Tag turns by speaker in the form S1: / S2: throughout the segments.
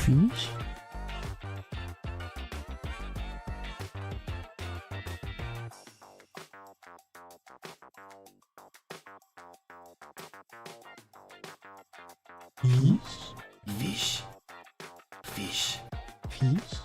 S1: Fish? Fish? Fish? Fish? Fish?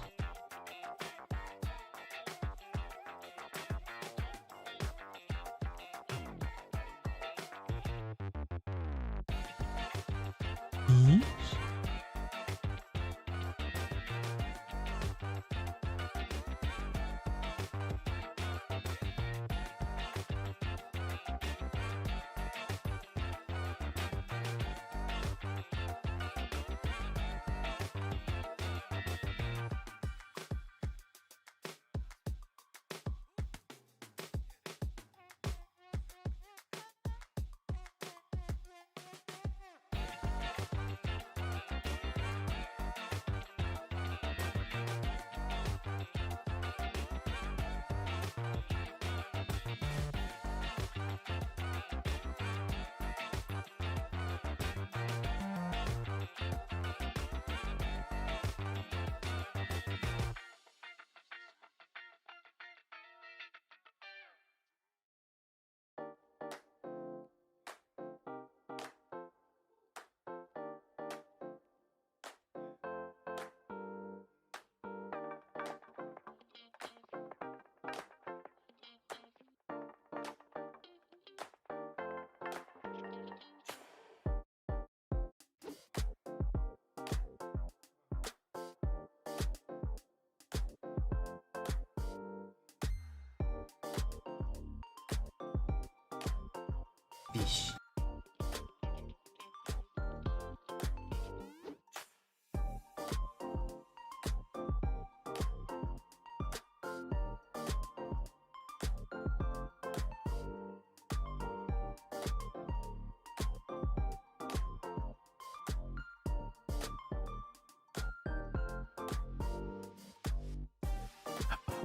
S1: Fish.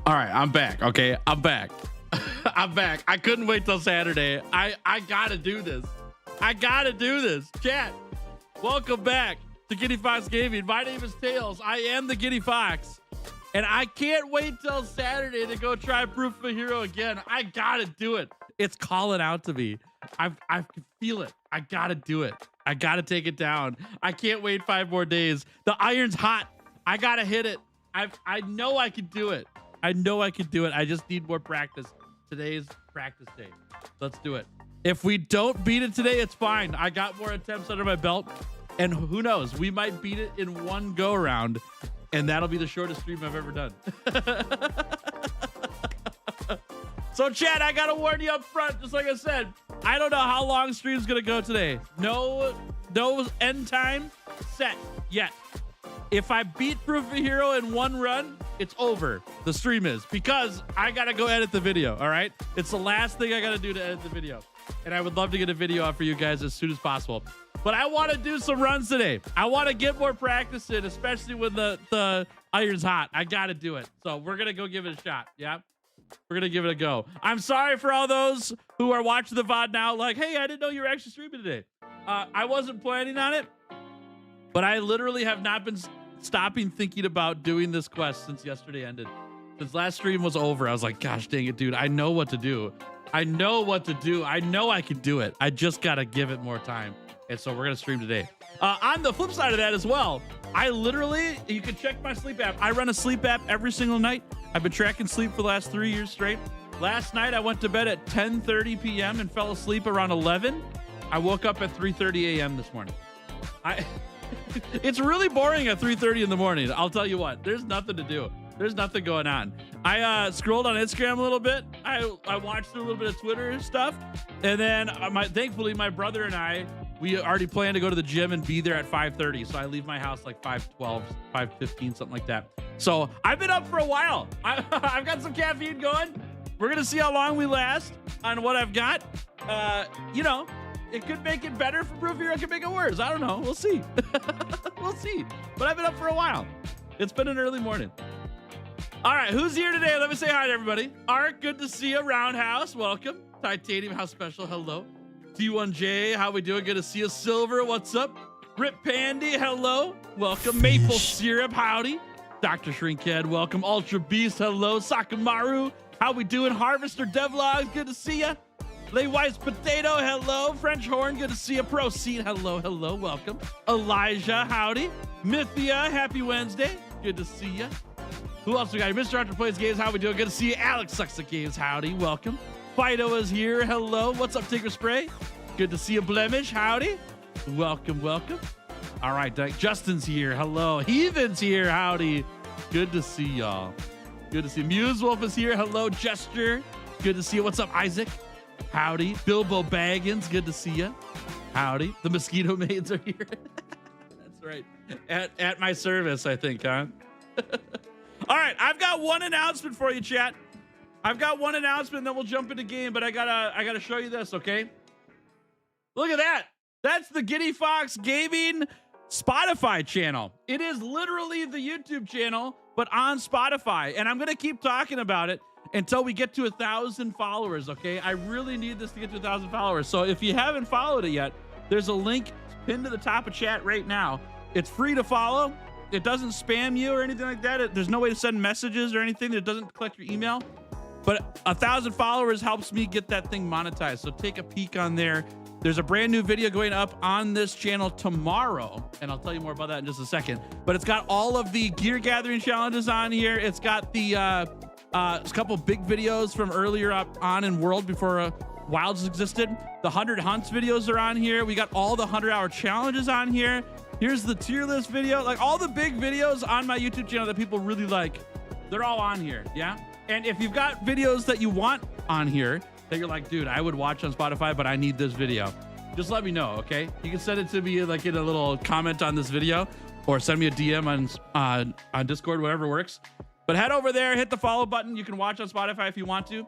S2: All right, I'm back. Okay, I'm back. I'm back. I couldn't wait till Saturday. I gotta do this. I gotta do this. Chat, welcome back to Giddy Fox Gaming. My name is Tails. I am the Giddy Fox. And I can't wait till Saturday to go try Proof of a Hero again. I gotta do it. It's calling out to me. I can feel it. I gotta do it. I gotta take it down. I can't wait 5 more days. The iron's hot. I gotta hit it. I know I can do it. I know I can do it. I just need more practice. Today's practice day. Let's do it. If we don't beat it today, it's fine. I got more attempts under my belt. And who knows? We might beat it in one go around. And that'll be the shortest stream I've ever done. So, chat, I got to warn you up front. Just like I said, I don't know how long stream's going to go today. No end time set yet. If I beat Proof of a Hero in one run, it's over. The stream is, because I got to go edit the video. All right. It's the last thing I got to do to edit the video. And I would love to get a video out for you guys as soon as possible. But I want to do some runs today. I want to get more practice in, especially when the iron's hot. I got to do it. So we're going to go give it a shot. Yeah. We're going to give it a go. I'm sorry for all those who are watching the VOD now. Like, hey, I didn't know you were actually streaming today. I wasn't planning on it, but I literally have not been stopping thinking about doing this quest since yesterday ended. Since last stream was over, I was like, gosh dang it, dude. I know what to do. I know what to do. I know I can do it. I just got to give it more time. And so we're going to stream today. On the flip side of that as well, I literally, you can check my sleep app. I run a sleep app every single night. I've been tracking sleep for the last 3 years straight. Last night, I went to bed at 10:30 p.m. and fell asleep around 11. I woke up at 3:30 a.m. this morning. It's really boring at 3:30 in the morning. I'll tell you what, there's nothing to do. There's nothing going on. I scrolled on Instagram a little bit. I watched through a little bit of Twitter stuff. And then thankfully, my brother and I, we already planned to go to the gym and be there at 5:30. So I leave my house like 5:12, 5:15, something like that. So I've been up for a while. I've got some caffeine going. We're going to see how long we last on what I've got. You know, it could make it better for Proof Hero. It could make it worse. I don't know. We'll see. We'll see. But I've been up for a while. It's been an early morning. All right, who's here today? Let me say hi to everybody. Art, good to see you. Roundhouse, welcome. Titanium, how special, hello. T1J, how we doing? Good to see you. Silver, what's up? Rip Pandy, hello. Welcome. Maple Syrup, howdy. Dr. Shrinkhead, welcome. Ultra Beast, hello. Sakamaru, how we doing? Harvester Devlogs, good to see you. Lay Wise Potato, hello. French Horn, good to see you. Pro Seed, hello, hello, welcome. Elijah, howdy. Mythia, happy Wednesday. Good to see you. Who else we got? Mr. Hunter Plays Games, how we doing? Good to see you. Alex Sucks at Games, howdy, welcome. Fido is here, hello. What's up, Tinker Spray? Good to see you. Blemish, howdy. Welcome, welcome. All right, Justin's here, hello. Heathen's here, howdy. Good to see y'all. Good to see you. Muse Wolf is here, hello. Gesture, good to see you. What's up, Isaac? Howdy. Bilbo Baggins, good to see you. Howdy. The Mosquito Maids are here. That's right. At my service, I think, huh? All right, I've got one announcement for you, chat. I've got one announcement, then we'll jump into game, but I gotta show you this, okay? Look at that. That's the Giddy Fox Gaming Spotify channel. It is literally the YouTube channel, but on Spotify. And I'm gonna keep talking about it until we get to 1,000 followers, okay? I really need this to get to 1,000 followers. So if you haven't followed it yet, there's a link pinned to the top of chat right now. It's free to follow. It doesn't spam you or anything like that. There's no way to send messages or anything. It doesn't collect your email. But 1,000 followers helps me get that thing monetized. So take a peek on there. There's a brand new video going up on this channel tomorrow, and I'll tell you more about that in just a second. But it's got all of the gear gathering challenges on here. It's got the a couple big videos from earlier on in World before Wilds existed. The 100 hunts videos are on here. We got all the 100-hour challenges on here. Here's the tier list video. Like all the big videos on my YouTube channel that people really like, they're all on here, yeah? And if you've got videos that you want on here that you're like, dude, I would watch on Spotify, but I need this video, just let me know, okay? You can send it to me like in a little comment on this video or send me a DM on Discord, whatever works. But head over there, hit the follow button. You can watch on Spotify if you want to.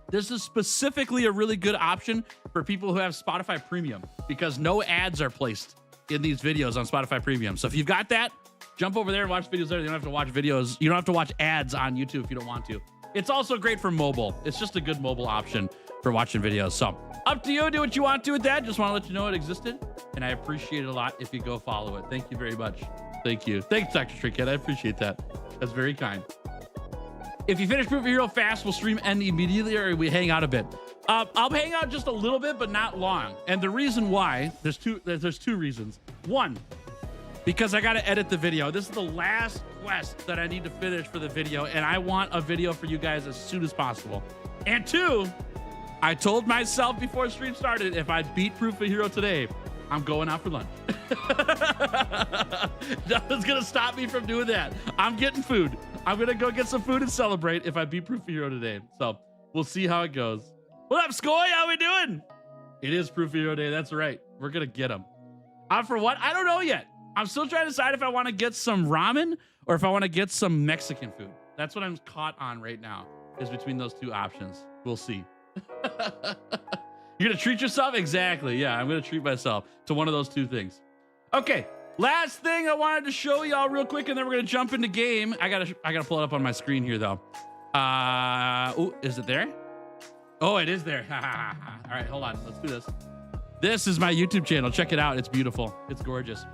S2: This is specifically a really good option for people who have Spotify Premium because no ads are placed in these videos on Spotify Premium. So if you've got that, jump over there and watch videos there. You don't have to watch videos. You don't have to watch ads on YouTube if you don't want to. It's also great for mobile. It's just a good mobile option for watching videos. So up to you. Do what you want to with that. Just want to let you know it existed. And I appreciate it a lot if you go follow it. Thank you very much. Thank you. Thanks, Dr. Trickhead. I appreciate that. That's very kind. If you finish Proof Hero fast, we'll stream end immediately or we hang out a bit. I'll hang out just a little bit, but not long. And the reason why, there's two reasons. One, because I got to edit the video. This is the last quest that I need to finish for the video, and I want a video for you guys as soon as possible. And two, I told myself before stream started, if I beat Proof of Hero today, I'm going out for lunch. Nothing's going to stop me from doing that. I'm getting food. I'm going to go get some food and celebrate if I beat Proof of Hero today. So we'll see how it goes. What up, Skoy? How we doing? It is Proof of Hero Day. That's right. We're going to get them. For what? I don't know yet. I'm still trying to decide if I want to get some ramen or if I want to get some Mexican food. That's what I'm caught on right now, is between those two options. We'll see. You're going to treat yourself? Exactly. Yeah, I'm going to treat myself to one of those two things. Okay, last thing I wanted to show y'all real quick, and then we're going to jump into game. I gotta pull it up on my screen here, though. Oh, is it there? Oh, it is there. All right, hold on. Let's do this. This is my YouTube channel. Check it out. It's beautiful. It's gorgeous.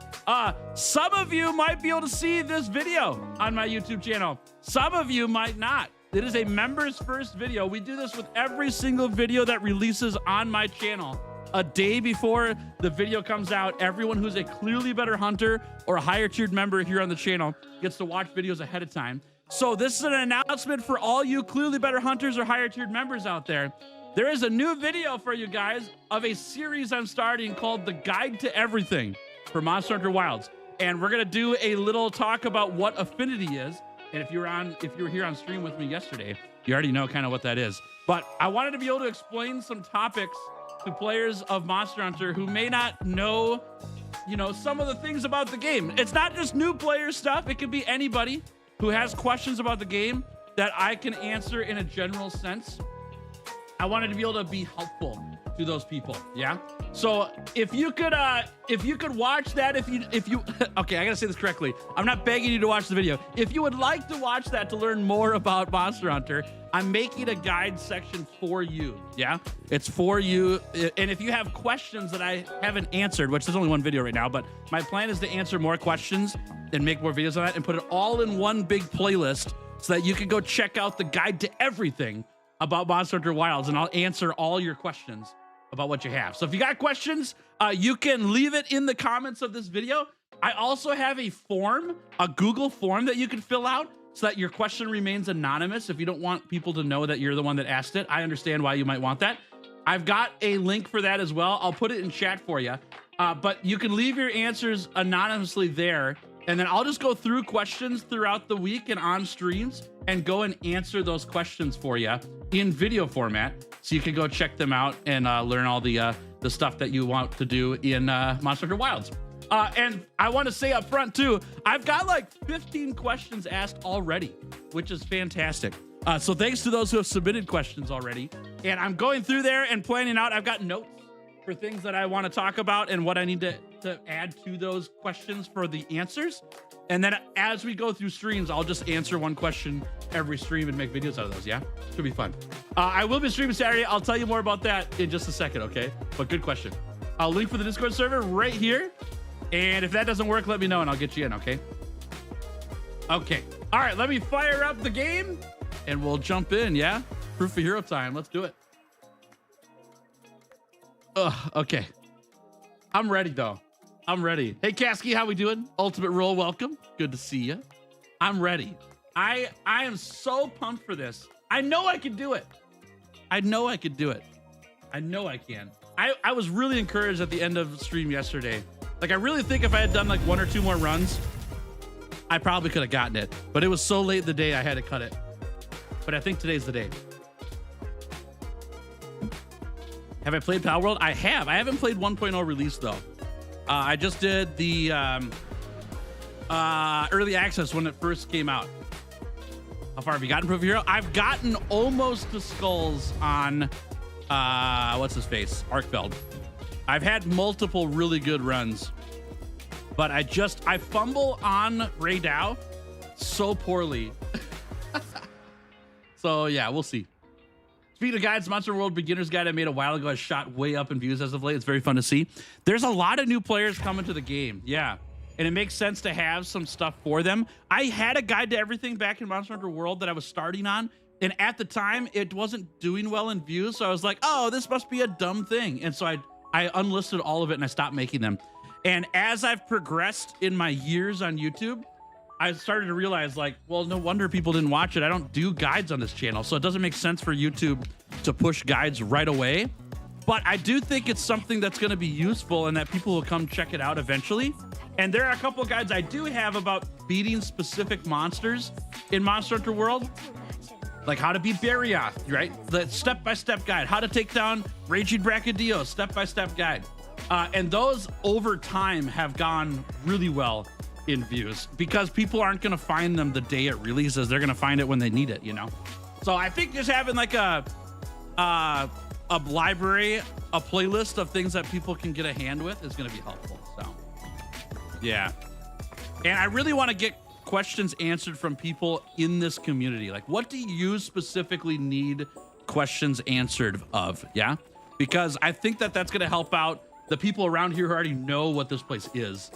S2: Some of you might be able to see this video on my YouTube channel. Some of you might not. It is a members first video. We do this with every single video that releases on my channel. A day before the video comes out, everyone who's a Clearly Better Hunter or a higher tiered member here on the channel gets to watch videos ahead of time. So this is an announcement for all you Clearly Better Hunters or higher tiered members out there. There is a new video for you guys of a series I'm starting called The Guide to Everything for Monster Hunter Wilds. And we're going to do a little talk about what affinity is And if you were here on stream with me yesterday, you already know kind of what that is. But I wanted to be able to explain some topics to players of Monster Hunter who may not know, you know, some of the things about the game. It's not just new player stuff. It could be anybody who has questions about the game that I can answer in a general sense. I wanted to be able to be helpful to those people. Yeah. So if you could watch that, if you okay, I gotta say this correctly. I'm not begging you to watch the video. If you would like to watch that to learn more about Monster Hunter, I'm making a guide section for you. Yeah, it's for you. And if you have questions that I haven't answered, which there's only one video right now, but my plan is to answer more questions and make more videos on that and put it all in one big playlist so that you can go check out the guide to everything about Monster Hunter Wilds, and I'll answer all your questions about what you have. So if you got questions, you can leave it in the comments of this video. I also have a form, a Google form that you can fill out so that your question remains anonymous. If you don't want people to know that you're the one that asked it, I understand why you might want that. I've got a link for that as well. I'll put it in chat for you. But you can leave your answers anonymously there, and then I'll just go through questions throughout the week and on streams and go and answer those questions for you in video format, so you can go check them out and learn all the stuff that you want to do in Monster Hunter Wilds. And I want to say up front too, I've got like 15 questions asked already, which is fantastic. So thanks to those who have submitted questions already. And I'm going through there and planning out. I've got notes for things that I want to talk about and what I need to add to those questions for the answers. And then as we go through streams, I'll just answer one question every stream and make videos out of those. Yeah, should be fun. I will be streaming Saturday. I'll tell you more about that in just a second, okay? But good question. I'll link for the Discord server right here. And if that doesn't work, let me know and I'll get you in, okay? Okay. All right, let me fire up the game and we'll jump in, yeah? Proof of hero time. Let's do it. Okay. I'm ready, though. I'm ready. Hey, Kasky, how we doing? Ultimate Roll, welcome. Good to see you. I'm ready. I am so pumped for this. I know I can do it. I know I could do it. I know I can. I was really encouraged at the end of the stream yesterday. Like, I really think if I had done like 1 or 2 more runs, I probably could have gotten it. But it was so late in the day, I had to cut it. But I think today's the day. Have I played Pal World? I have. I haven't played 1.0 release, though. I just did the early access when it first came out. How far have you gotten, Proof of Hero? I've gotten almost to skulls on, what's his face? Arkfeld. I've had multiple really good runs, but I fumble on Ray Dow so poorly. So yeah, we'll see. Speaking of guides, Monster World Beginner's Guide I made a while ago has shot way up in views as of late. It's very fun to see. There's a lot of new players coming to the game. Yeah. And it makes sense to have some stuff for them. I had a guide to everything back in Monster Hunter World that I was starting on. And at the time, it wasn't doing well in views. So I was like, oh, this must be a dumb thing. And so I unlisted all of it and I stopped making them. And as I've progressed in my years on YouTube, I started to realize, like, well, no wonder people didn't watch it. I don't do guides on this channel, so it doesn't make sense for YouTube to push guides right away. But I do think it's something that's going to be useful and that people will come check it out eventually. And there are a couple of guides I do have about beating specific monsters in Monster Hunter World. Like how to beat Barioth, right? The step-by-step guide. How to take down Raging Brachydio, step-by-step guide. And those, over time, have gone really well in views because people aren't going to find them the day it releases. They're going to find it when they need it, you know? So I think just having like a library, a playlist of things that people can get a hand with is going to be helpful. So yeah. And I really want to get questions answered from people in this community. Like, what do you specifically need questions answered of? Yeah. Because I think that that's going to help out the people around here who already know what this place is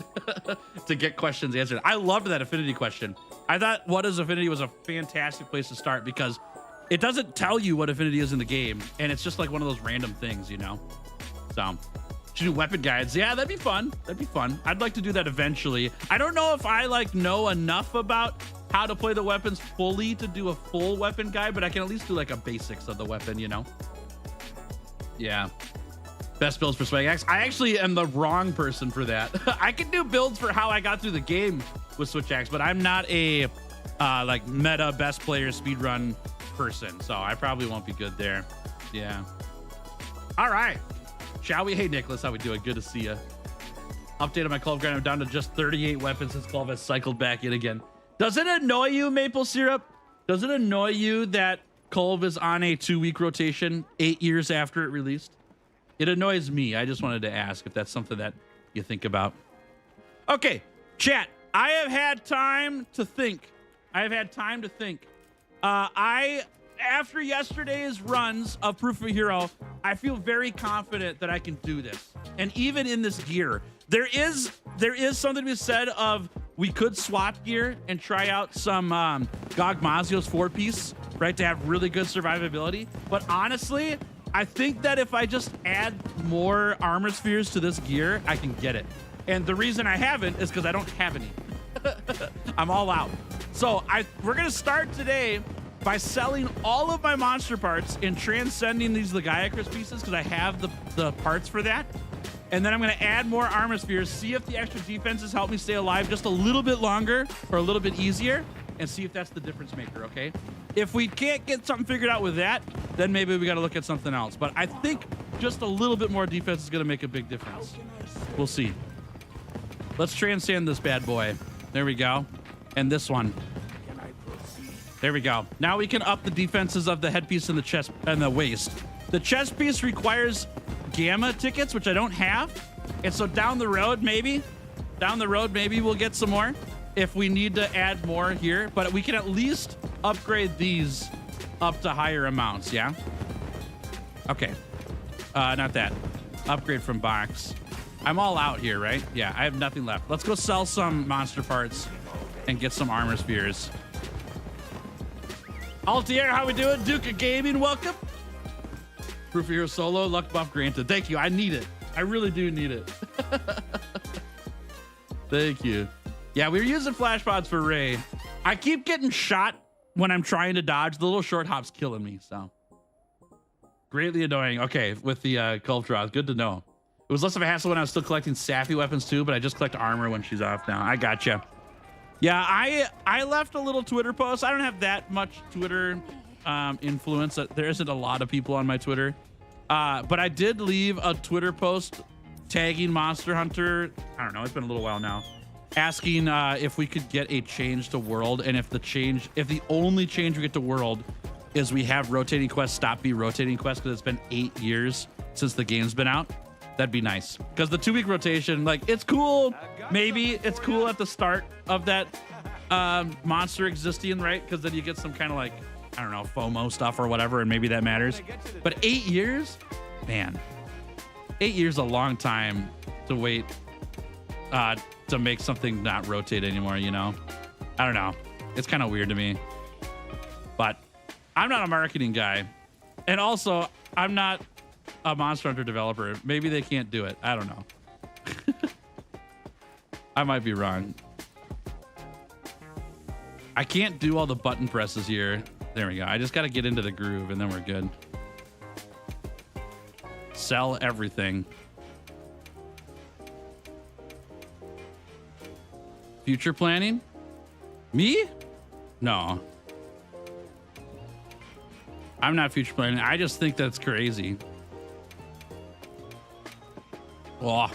S2: to get questions answered. I loved that Affinity question. I thought What is Affinity was a fantastic place to start because it doesn't tell you what Affinity is in the game. And it's just like one of those random things, you know? So, should do weapon guides. Yeah, that'd be fun. That'd be fun. I'd like to do that eventually. I don't know if I like know enough about how to play the weapons fully to do a full weapon guide, but I can at least do like a basics of the weapon, you know? Yeah. Best builds for Swag Axe. I actually am the wrong person for that. I can do builds for how I got through the game with Switch Axe, but I'm not a like meta best player speedrun person. So I probably won't be good there. Yeah. All right. Shall we? Hey, Nicholas, how we doing? Good to see you. Updated my Clove grind. I'm down to just 38 weapons since Clove has cycled back in again. Does it annoy you, Maple Syrup? Does it annoy you that Clove is on a 2-week rotation 8 years after it released? It annoys me. I just wanted to ask if that's something that you think about. Okay, chat. I have had time to think. After yesterday's runs of Proof of a Hero, I feel very confident that I can do this. And even in this gear, there is something to be said of we could swap gear and try out some Gog Mazio's 4-piece, right, to have really good survivability. But honestly, I think that if I just add more armor spheres to this gear, I can get it. And the reason I haven't is because I don't have any. I'm all out. So we're gonna start today by selling all of my monster parts and transcending these Lagiacrus pieces because I have the parts for that. And then I'm gonna add more armor spheres, see if the extra defenses help me stay alive just a little bit longer or a little bit easier, and see if that's the difference maker, okay? If we can't get something figured out with that, then maybe we gotta look at something else. But I think just a little bit more defense is gonna make a big difference. We'll see. Let's transcend this bad boy. There we go. And this one. There we go. Now we can up the defenses of the headpiece and the chest and the waist. The chest piece requires gamma tickets, which I don't have. And so down the road, maybe we'll get some more if we need to add more here. But we can at least upgrade these up to higher amounts, yeah? Okay. Not that. Upgrade from box. I'm all out here, right? Yeah, I have nothing left. Let's go sell some monster parts and get some armor spheres. Altier, how we doing? Duke of Gaming, welcome. Proof of Hero solo, luck buff granted. Thank you. I need it. I really do need it. Thank you. Yeah, we were using flash pods for Ray. I keep getting shot when I'm trying to dodge. The little short hop's killing me, so. Greatly annoying. Okay, with the Cult Draws. Good to know. It was less of a hassle when I was still collecting Sappy weapons too, but I just collect armor when she's off now. I gotcha. Yeah, I left a little Twitter post. I don't have that much Twitter influence. There isn't a lot of people on my Twitter. But I did leave a Twitter post tagging Monster Hunter. I don't know, it's been a little while now. Asking if we could get a change to world, and if the only change we get to world is we have rotating quests stop be rotating quests because it's been 8 years since the game's been out. That'd be nice. Because the 2-week rotation, like, it's cool. Maybe it's cool at the start of that monster existing, right? Because then you get some kind of like, I don't know, FOMO stuff or whatever, and maybe that matters. But 8 years? Man. 8 years is a long time to wait to make something not rotate anymore, you know? I don't know. It's kind of weird to me. But I'm not a marketing guy. And also, I'm not a Monster Hunter developer. Maybe they can't do it. I don't know. I might be wrong. I can't do all the button presses here. There we go. I just got to get into the groove and then we're good. Sell everything. Future planning? Me? No. I'm not future planning. I just think that's crazy. Oh.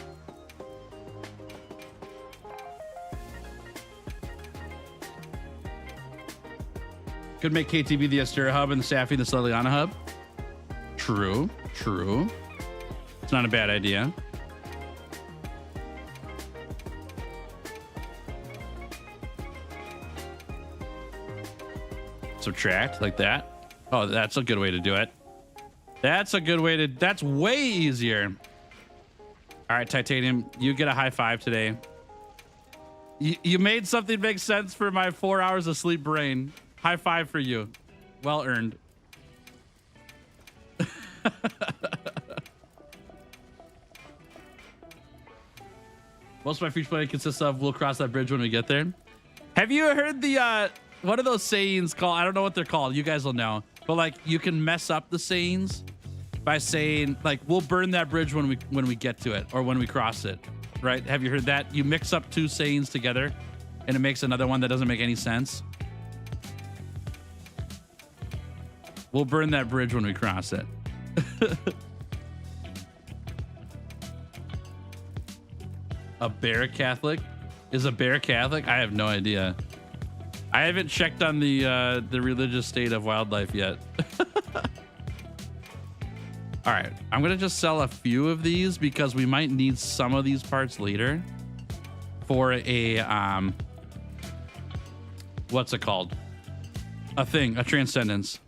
S2: Could make KTB the Astera hub and the Safi the Liliana hub. True, true. It's not a bad idea. Subtract like that. Oh, that's a good way to do it. That's a good way to, that's way easier. All right, Titanium, you get a high five today. You made something make sense for my 4 hours of sleep brain. High five for you. Well earned. Most of my future planning consists of we'll cross that bridge when we get there. Have you heard the what are those sayings called? I don't know what they're called. You guys will know. But like you can mess up the sayings by saying like we'll burn that bridge when we get to it or when we cross it. Right? Have you heard that? You mix up two sayings together and it makes another one that doesn't make any sense. We'll burn that bridge when we cross it. A bear Catholic? Is a bear Catholic? I have no idea. I haven't checked on the religious state of wildlife yet. All right, I'm gonna just sell a few of these because we might need some of these parts later for a what's it called? A transcendence.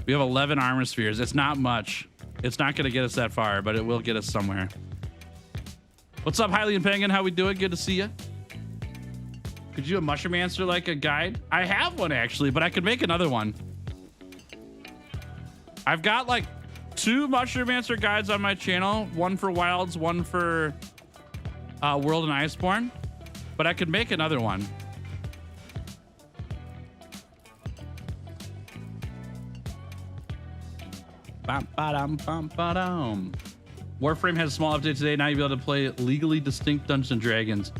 S2: We have 11 armor spheres. It's not much. It's not gonna get us that far, but it will get us somewhere. What's up, Hylian Penguin? How we doing? Good to see you. Could you do a mushroom answer like a guide? I have one actually, but I could make another one. I've got like 2 mushroom answer guides on my channel, one for wilds, one for world and iceborne, but I could make another one. Warframe has a small update today. Now you'll be able to play legally distinct Dungeons and Dragons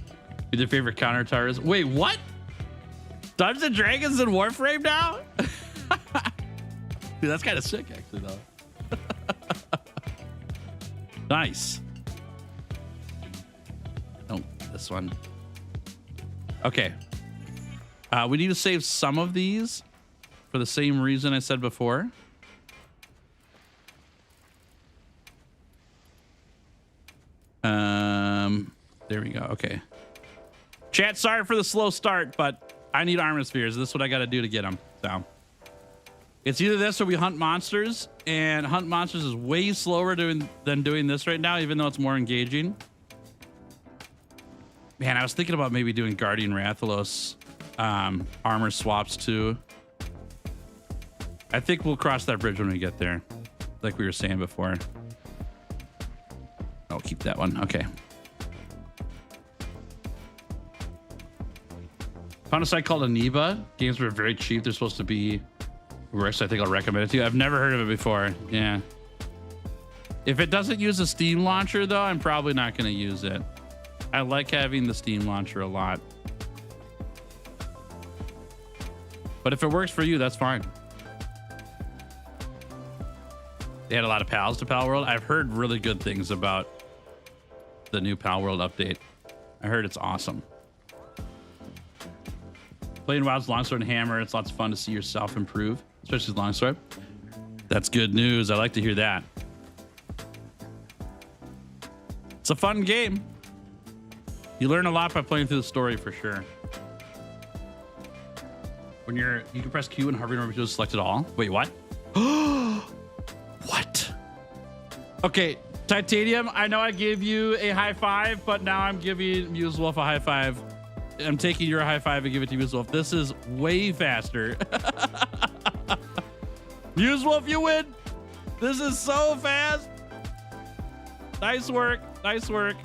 S2: with your favorite counter towers. Wait, what? Dungeons and Dragons in Warframe now? Dude, that's kind of sick, actually, though. Nice. Oh, this one. Okay. We need to save some of these for the same reason I said before. There we go. Okay. Chat, sorry for the slow start, but I need armor spheres. This is what I got to do to get them. So it's either this or we hunt monsters, and hunt monsters is way slower than doing this right now, even though it's more engaging. Man, I was thinking about maybe doing Guardian Rathalos armor swaps too. I think we'll cross that bridge when we get there, like we were saying before. I'll keep that one. Okay. Found a site called Aniba. Games were very cheap. They're supposed to be worse. I think I'll recommend it to you. I've never heard of it before. Yeah. If it doesn't use a Steam launcher, though, I'm probably not going to use it. I like having the Steam launcher a lot. But if it works for you, that's fine. They had a lot of pals to Pal World. I've heard really good things about the new Pal World update. I heard it's awesome. Playing WoW's Longsword and Hammer, it's lots of fun to see yourself improve, especially with Longsword. That's good news. I like to hear that. It's a fun game. You learn a lot by playing through the story for sure. When you can press Q and hover over to select it all. Wait, what? What? Okay, Titanium, I know I gave you a high five, but now I'm giving Muse Wolf a high five. I'm taking your high five and give it to Muse Wolf. This is way faster. Muse Wolf, you win. This is so fast. Nice work. Nice work.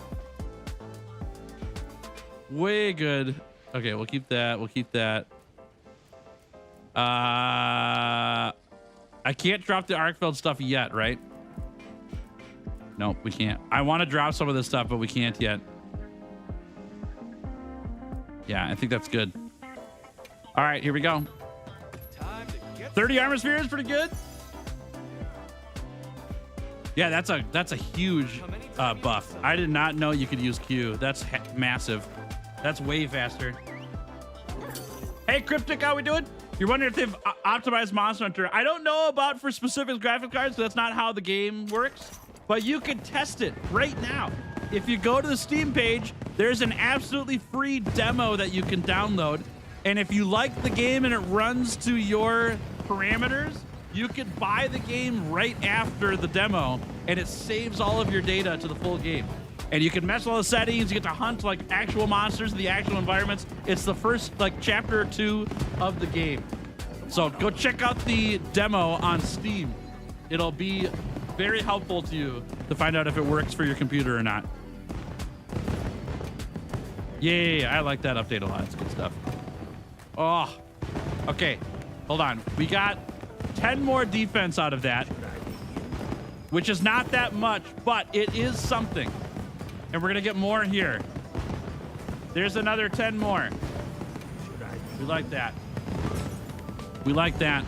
S2: Way good. Okay, we'll keep that. We'll keep that. I can't drop the Arkfeld stuff yet, right? Nope, we can't. I want to drop some of this stuff, but we can't yet. Yeah, I think that's good. All right, here we go. 30 armor spheres, pretty good. Yeah, that's a huge buff. I did not know you could use Q. That's massive. That's way faster. Hey, Cryptic, how we doing? You're wondering if they've optimized Monster Hunter. I don't know about for specific graphic cards, so that's not how the game works. But you can test it right now. If you go to the Steam page, there's an absolutely free demo that you can download. And if you like the game and it runs to your parameters, you can buy the game right after the demo, and it saves all of your data to the full game. And you can mess with all the settings. You get to hunt like actual monsters in the actual environments. It's the first like chapter or 2 of the game. So go check out the demo on Steam. It'll be very helpful to you to find out if it works for your computer or not. Yeah, I like that update a lot. It's good stuff. Oh, okay. Hold on. We got 10 more defense out of that, which is not that much, but it is something. And we're going to get more here. There's another 10 more. We like that. We like that.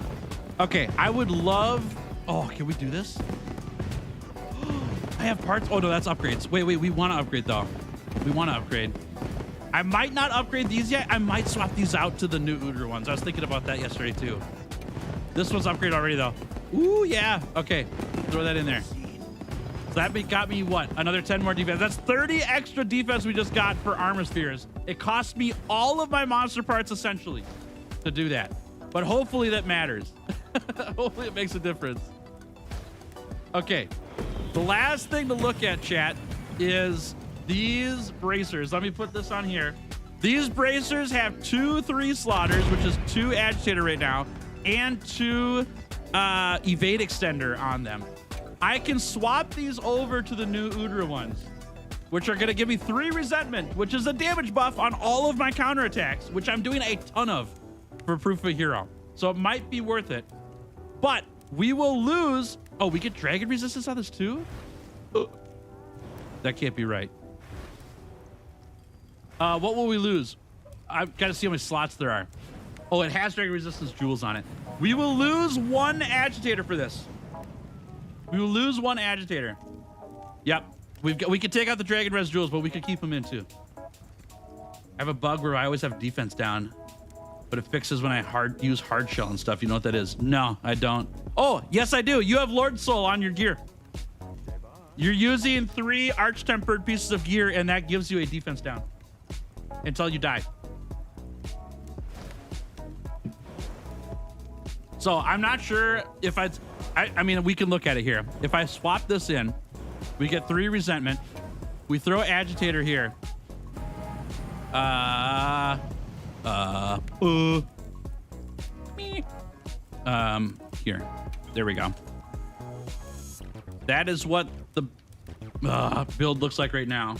S2: Okay, I would love... Oh, can we do this? I have parts. Oh, no, that's upgrades. Wait, we want to upgrade, though. We want to upgrade. I might not upgrade these yet. I might swap these out to the new Udra ones. I was thinking about that yesterday, too. This one's upgraded already, though. Ooh, yeah. Okay, throw that in there. So that got me, what? Another 10 more defense. That's 30 extra defense we just got for armor spheres. It cost me all of my monster parts, essentially, to do that. But hopefully that matters. Hopefully it makes a difference. Okay. The last thing to look at, chat, is these bracers. Let me put this on here. These bracers have 2 3 slaughters, which is 2 agitator right now, and 2 evade extender on them. I can swap these over to the new Udra ones, which are going to give me 3 resentment, which is a damage buff on all of my counterattacks, which I'm doing a ton of for Proof of Hero. So it might be worth it. But we will lose... Oh, we get dragon resistance on this too? That can't be right. What will we lose? I've got to see how many slots there are. Oh, it has dragon resistance jewels on it. We will lose 1 agitator for this. We will lose 1 agitator. Yep. We can take out the dragon res jewels, but we could keep them in too. I have a bug where I always have defense down, but it fixes when I use hard shell and stuff. You know what that is? No, I don't. Oh, yes, I do. You have Lord Soul on your gear. You're using 3 arch-tempered pieces of gear, and that gives you a defense down until you die. So I'm not sure if I mean, we can look at it here. If I swap this in, we get 3 resentment. We throw agitator here. Here. There we go. That is what the build looks like right now.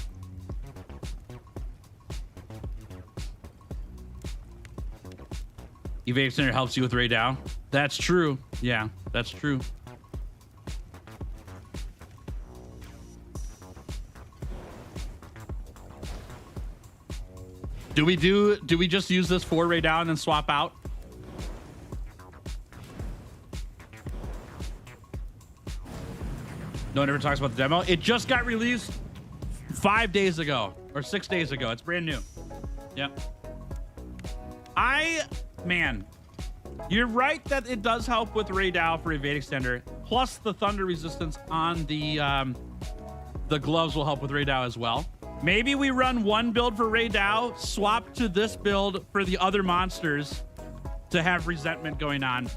S2: Evade Center helps you with Ray Dow. That's true. Yeah, that's true. Do we just use this for Ray Dow and then swap out? No one ever talks about the demo. It just got released 5 days ago or 6 days ago. It's brand new. Yep. Man, you're right that it does help with Ray Dow for Evade Extender, plus the thunder resistance on the gloves will help with Ray Dow as well. Maybe we run 1 build for Ray Dow, swap to this build for the other monsters to have resentment going on.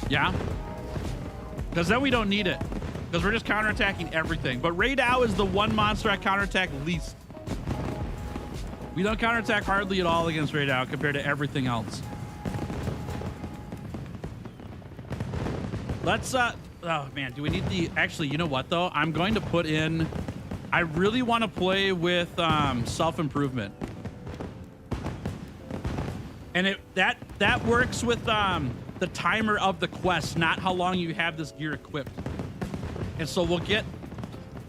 S2: Yeah? Because then we don't need it. Because we're just counterattacking everything. But Ray Dow is the one monster I counterattack least. We don't counterattack hardly at all against Ray Dow compared to everything else. Let's, oh man, do we need the, actually, you know what though? I'm going to put in, I really want to play with self-improvement. And that works with the timer of the quest, not how long you have this gear equipped. And so we'll get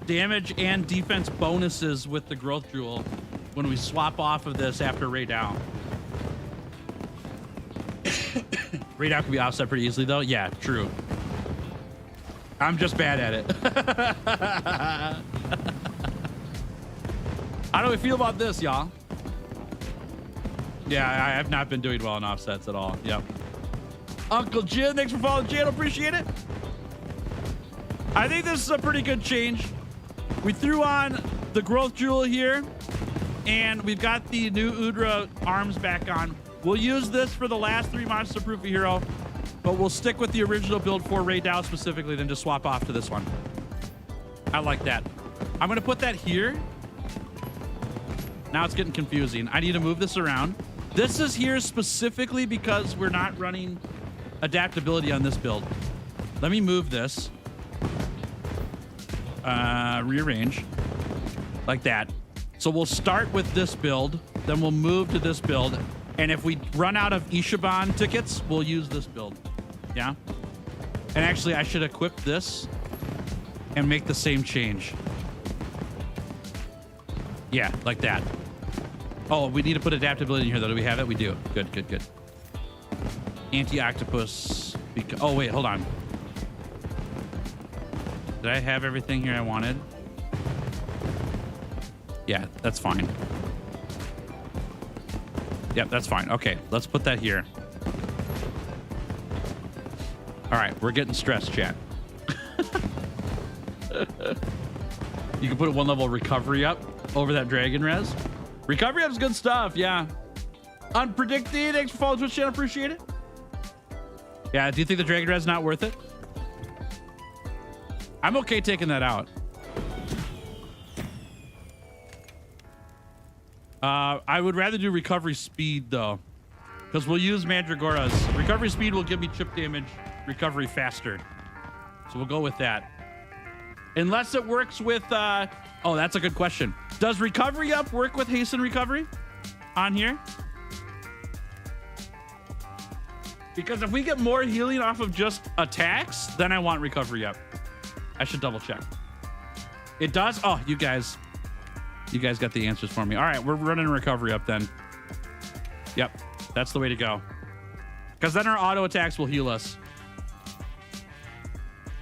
S2: damage and defense bonuses with the growth jewel when we swap off of this after Ray Dow. Ray Dow can be offset pretty easily though. Yeah, true. I'm just bad at it. How do we feel about this, y'all? Yeah, I have not been doing well in offsets at all. Yep. Uncle Jim, thanks for following the channel. Appreciate it. I think this is a pretty good change. We threw on the growth jewel here, and we've got the new Udra arms back on. We'll use this for the last 3 monsters of Proof of Hero, but we'll stick with the original build for Ray Dow specifically, then just swap off to this one. I like that. I'm going to put that here. Now it's getting confusing. I need to move this around. This is here specifically because we're not running adaptability on this build. Let me move this. Rearrange. Like that. So we'll start with this build, then we'll move to this build, and if we run out of Ishiban tickets, we'll use this build. Yeah? And actually, I should equip this and make the same change. Yeah, like that. Oh, we need to put adaptability in here, though. Do we have it? We do. Good, good, good. Anti-octopus. Oh, wait, hold on. Did I have everything here I wanted? Yeah, that's fine. Yep, that's fine. Okay, let's put that here. All right, we're getting stressed, chat. You can put a 1 level recovery up over that dragon res. Recovery up's good stuff, yeah. Unpredicted, thanks for following Twitch channel, appreciate it. Yeah, do you think the dragon res not worth it? I'm okay taking that out. I would rather do recovery speed though, because we'll use Mandragora's. Recovery speed will give me chip damage recovery faster. So we'll go with that. Unless it works with, oh, that's a good question. Does recovery up work with hasten recovery on here? Because if we get more healing off of just attacks, then I want recovery up. I should double check. It does? Oh, you guys got the answers for me. All right, we're running recovery up then. Yep, that's the way to go. Because then our auto attacks will heal us.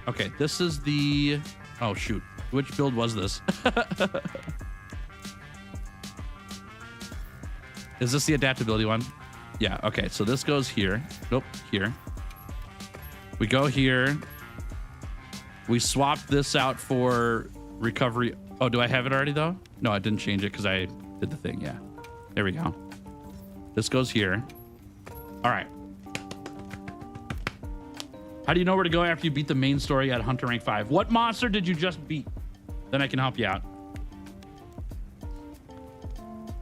S2: Okay, this is the... Oh, shoot. Which build was this? Is this the adaptability one? Yeah, okay, so this goes here. Nope, here. We go here. We swap this out for recovery. Oh, do I have it already, though? No, I didn't change it because I did the thing, yeah. There we go. This goes here. All right. How do you know where to go after you beat the main story at Hunter Rank 5? What monster did you just beat? Then I can help you out.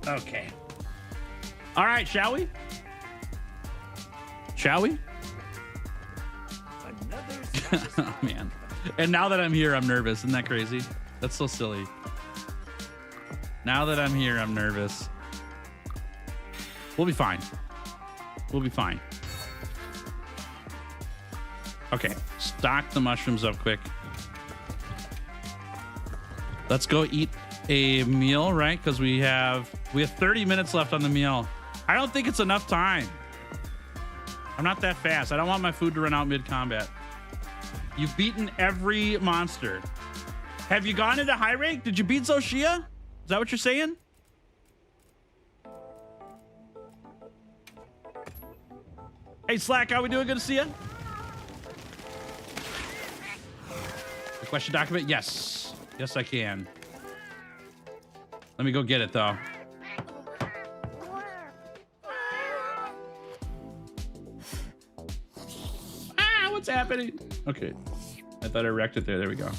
S2: Okay. All right, shall we? Shall we? Oh, man. And now that I'm here, I'm nervous. Isn't that crazy? That's so silly. Now that I'm here, I'm nervous. We'll be fine. We'll be fine. Okay, stock the mushrooms up quick. Let's go eat a meal, right? Because we have 30 minutes left on the meal. I don't think it's enough time. I'm not that fast. I don't want my food to run out mid-combat. You've beaten every monster. Have you gone into high rank? Did you beat Shia? Is that what you're saying? Hey, Slack, how we doing? Good to see you. The question document? Yes. Yes, I can. Let me go get it, though. Ah, what's happening? Okay. I thought I wrecked it there. There we go.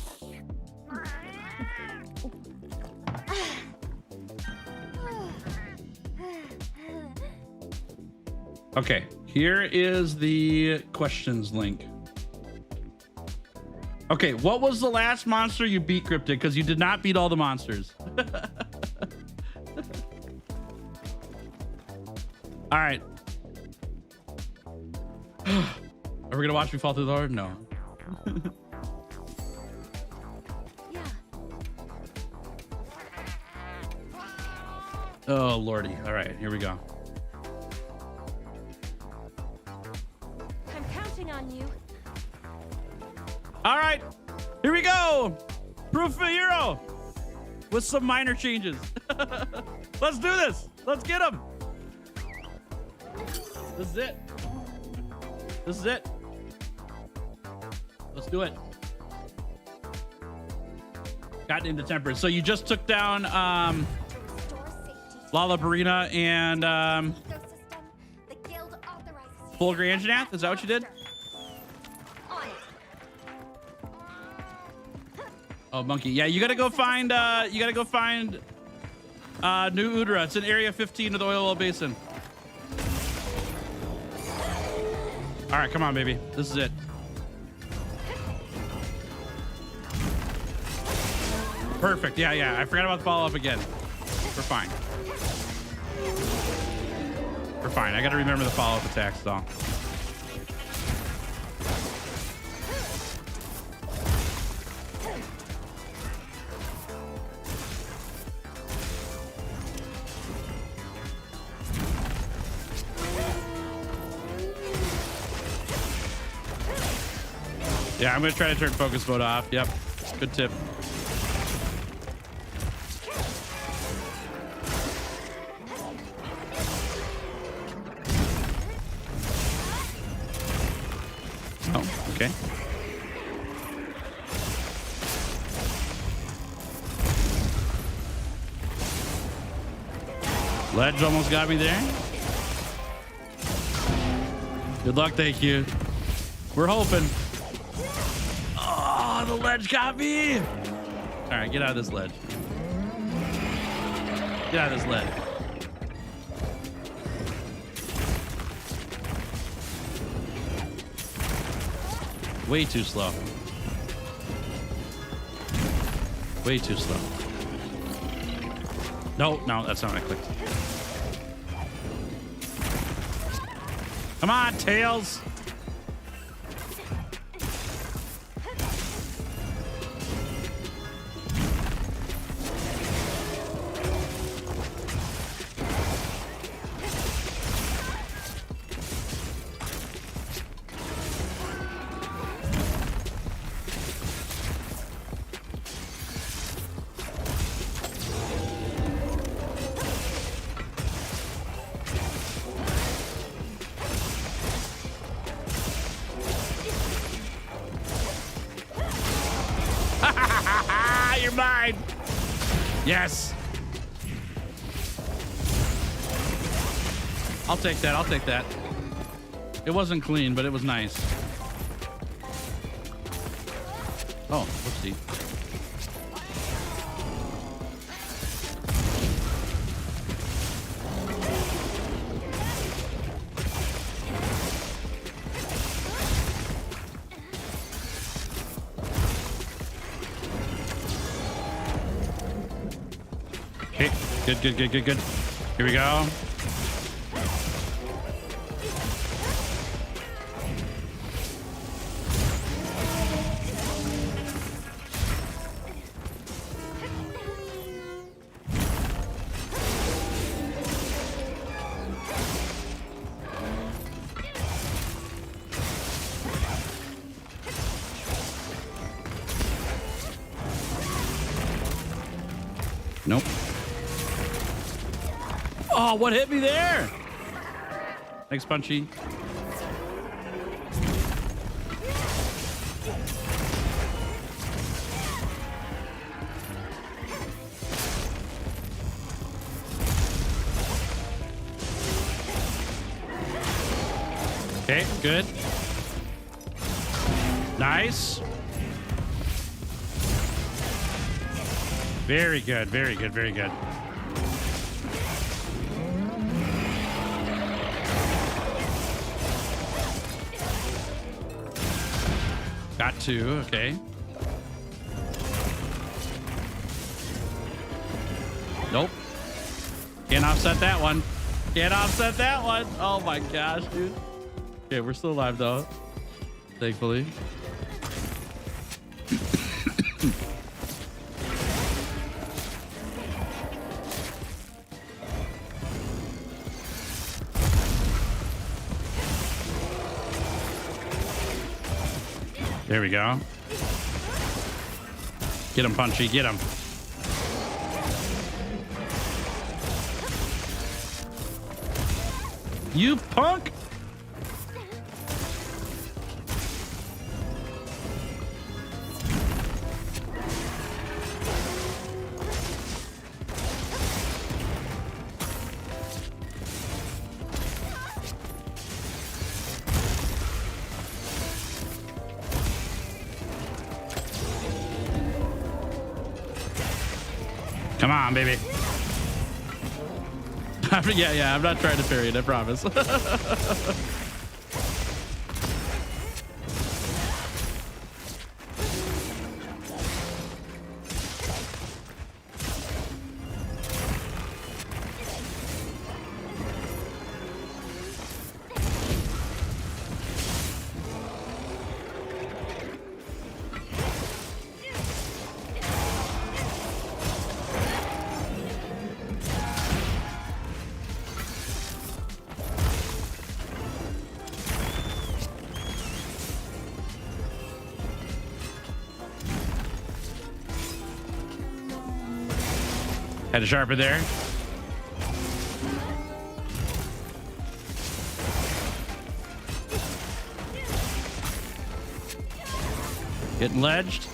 S2: Okay, here is the questions link. Okay, what was the last monster you beat, Cryptic? Because you did not beat all the monsters. All right. Are we gonna watch me fall through the door? No. Oh, Lordy. All right, here we go.
S3: I'm counting on you.
S2: All right, here we go. Proof of a hero with some minor changes. Let's do this. Let's get him. This is it. This is it. Let's do it. Got into temperance. So you just took down Lala Barina and Fulgur Anjanath. Is that what you did? Oh, monkey. Yeah, you gotta go find New Udra. It's in area 15 of the oil well basin. All right, come on, baby. This is it. Perfect. Yeah, yeah. I forgot about the follow-up again. We're fine. We're fine. I got to remember the follow-up attacks, though. Yeah, I'm gonna try to turn focus mode off. Yep, good tip. Oh, okay. Ledge almost got me there. Good luck, thank you. We're hoping. Oh, the ledge got me. All right, get out of this ledge. Get out of this ledge. Way too slow. Way too slow. No, that's not what I clicked. Come on, Tails. You're mine. Yes. I'll take that. I'll take that. It wasn't clean, but it was nice. Oh, whoopsie. Okay, good. Here we go. Nope. Oh, what hit me there? Thanks, Punchy. Okay, good. Nice. Very good, very good, very good. Got two, okay. Nope. Can't offset that one. Can't offset that one. Oh my gosh, dude. Okay, we're still alive though. Thankfully. There we go. Get him, Punchy. Get him. You punk. Come on, baby. yeah, I'm not trying to parry it, I promise. Had a sharper there. Getting ledged.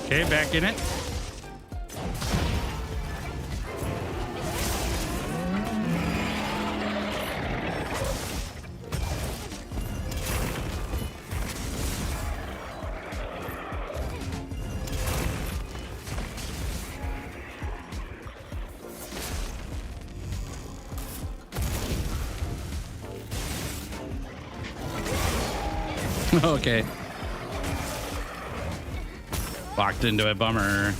S2: Okay, back in it. Okay. Locked into a bummer.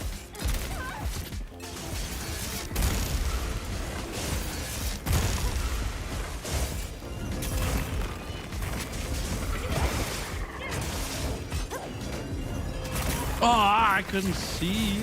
S2: Oh, I couldn't see.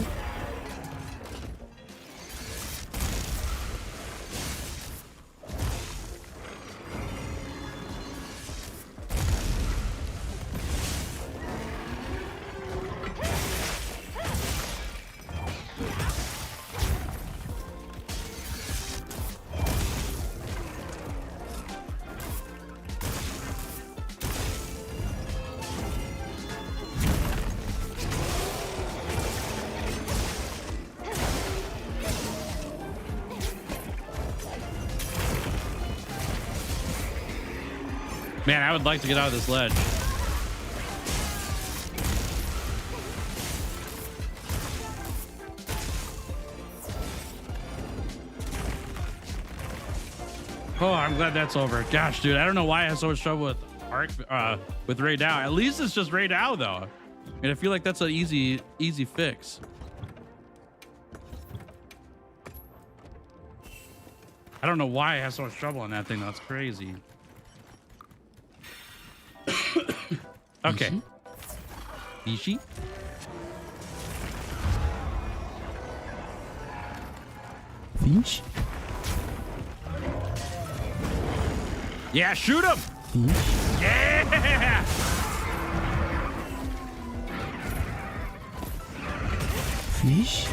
S2: Man, I would like to get out of this ledge. Oh, I'm glad that's over. Gosh, dude, I don't know why I have so much trouble with Ray Dow. At least it's just Ray Dow, though. And I feel like that's an easy fix. I don't know why I have so much trouble on that thing. That's crazy. Okay. Ishi.
S1: Fish.
S2: Yeah, shoot him.
S1: Fish.
S2: Yeah.
S1: Fish.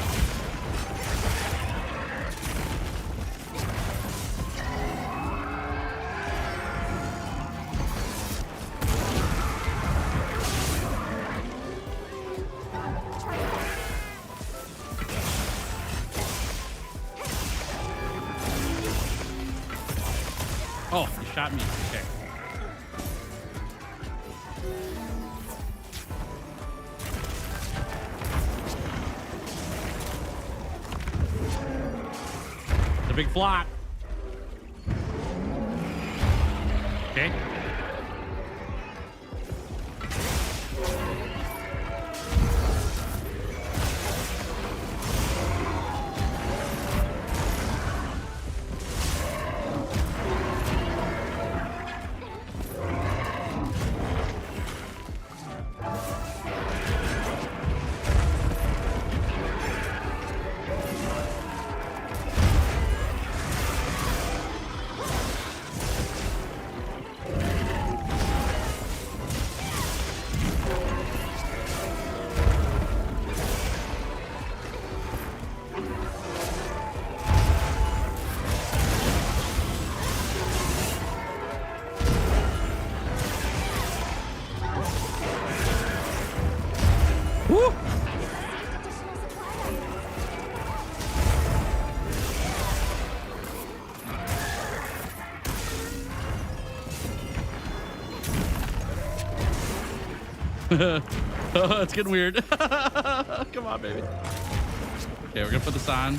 S2: Oh, he shot me. Okay. The big flop. Okay. Woo! Oh, it's getting weird. Come on, baby. Okay, we're gonna put this on.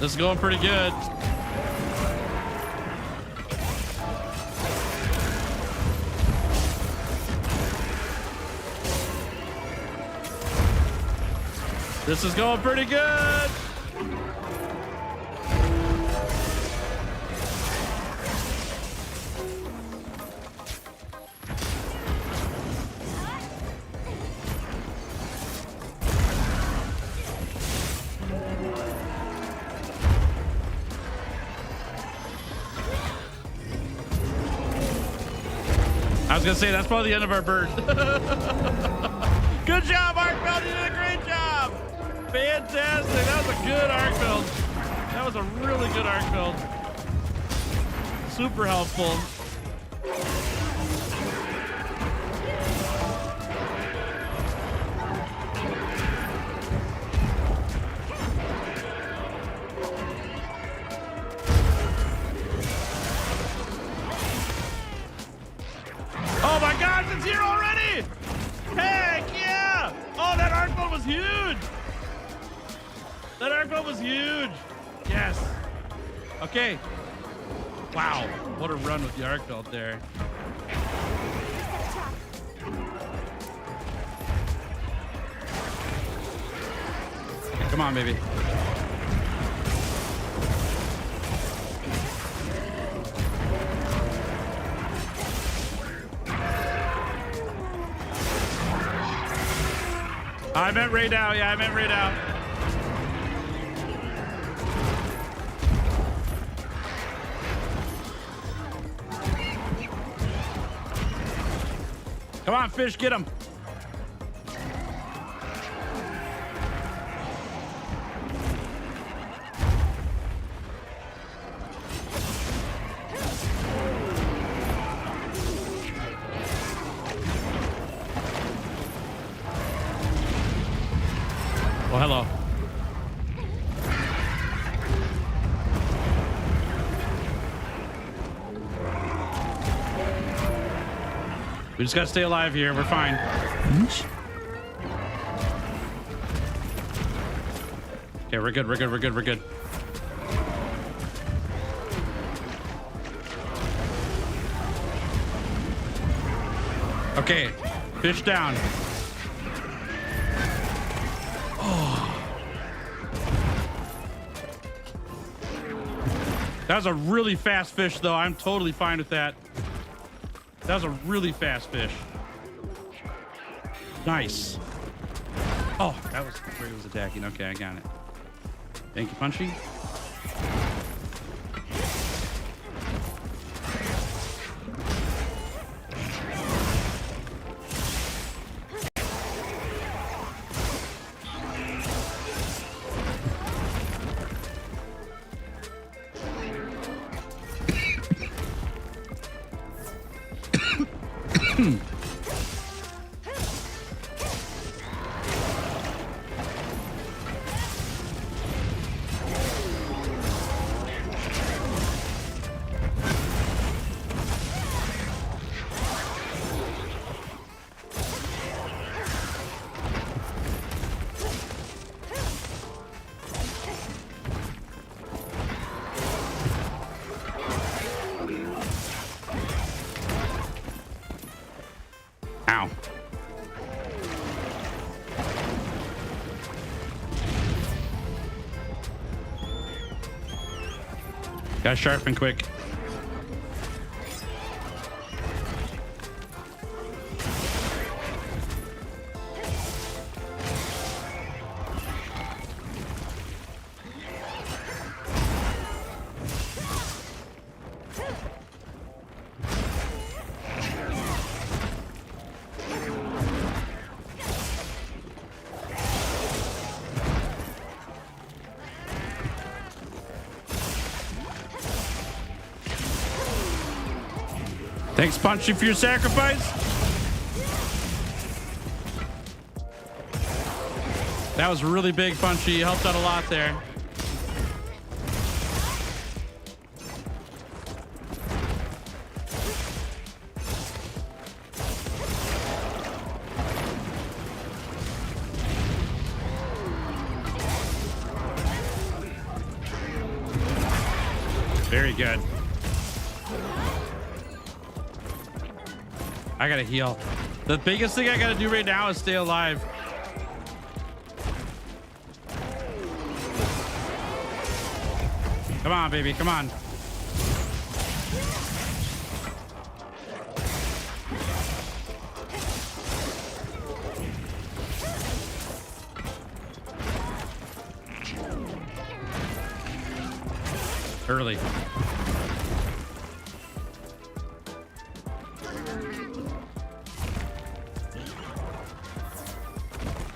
S2: This is going pretty good. This is going pretty good. I was gonna say that's probably the end of our bird. Good job, arc build. You did a great job. Fantastic. That was a good arc build. That was a really good arc build. Super helpful. Oh my gosh, it's here already! Heck yeah! Oh, that arc boat was huge! That arc boat was huge! Yes. Okay. Wow, what a run with the arc boat there. Okay, come on, baby. I meant right now. Yeah, I meant right now. Come on, fish, get him. Oh, hello. We just gotta stay alive here. We're fine.
S1: Fish?
S2: Okay, we're good. We're good. We're good. We're good. Okay, fish down. That was a really fast fish, though. I'm totally fine with that. That was a really fast fish. Nice. Oh, that was where he was attacking. Okay, I got it. Thank you, Punchy. Ow. Gotta sharpen quick. Thanks, Punchy, for your sacrifice. That was really big, Punchy. You helped out a lot there. Very good. I gotta heal. The biggest thing I gotta do right now is stay alive. Come on, baby, come on. Early.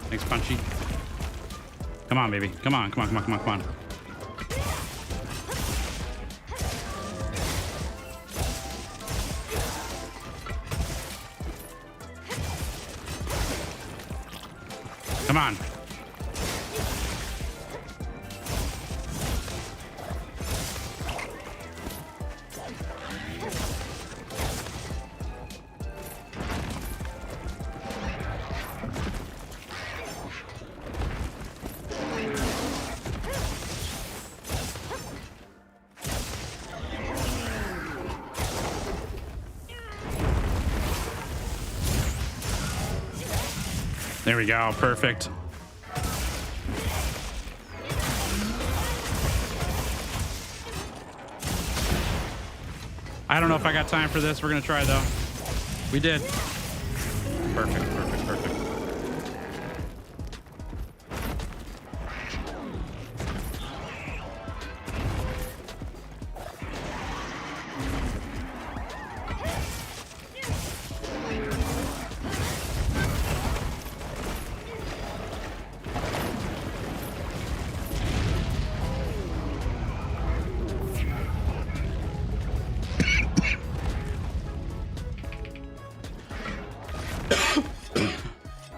S2: Thanks, Punchy. Come on, baby. Come on, come on, come on, come on, come on. Come on. There we go. Perfect. I don't know if I got time for this. We're going to try, though. We did. Perfect, perfect, perfect.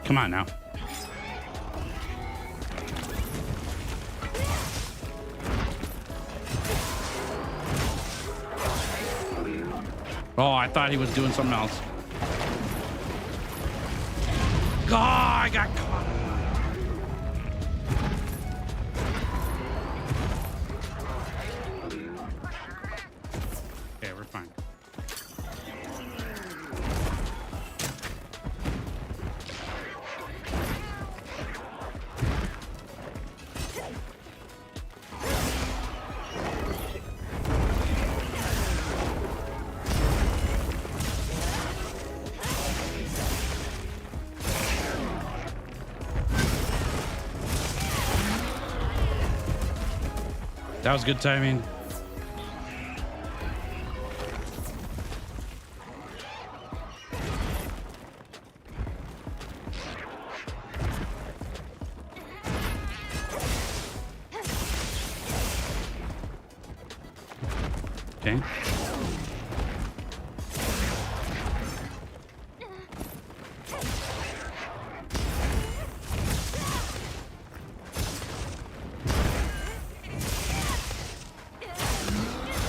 S2: Come on now. Oh, I thought he was doing something else. Oh, I got caught. Okay, we're fine. That was good timing. Okay.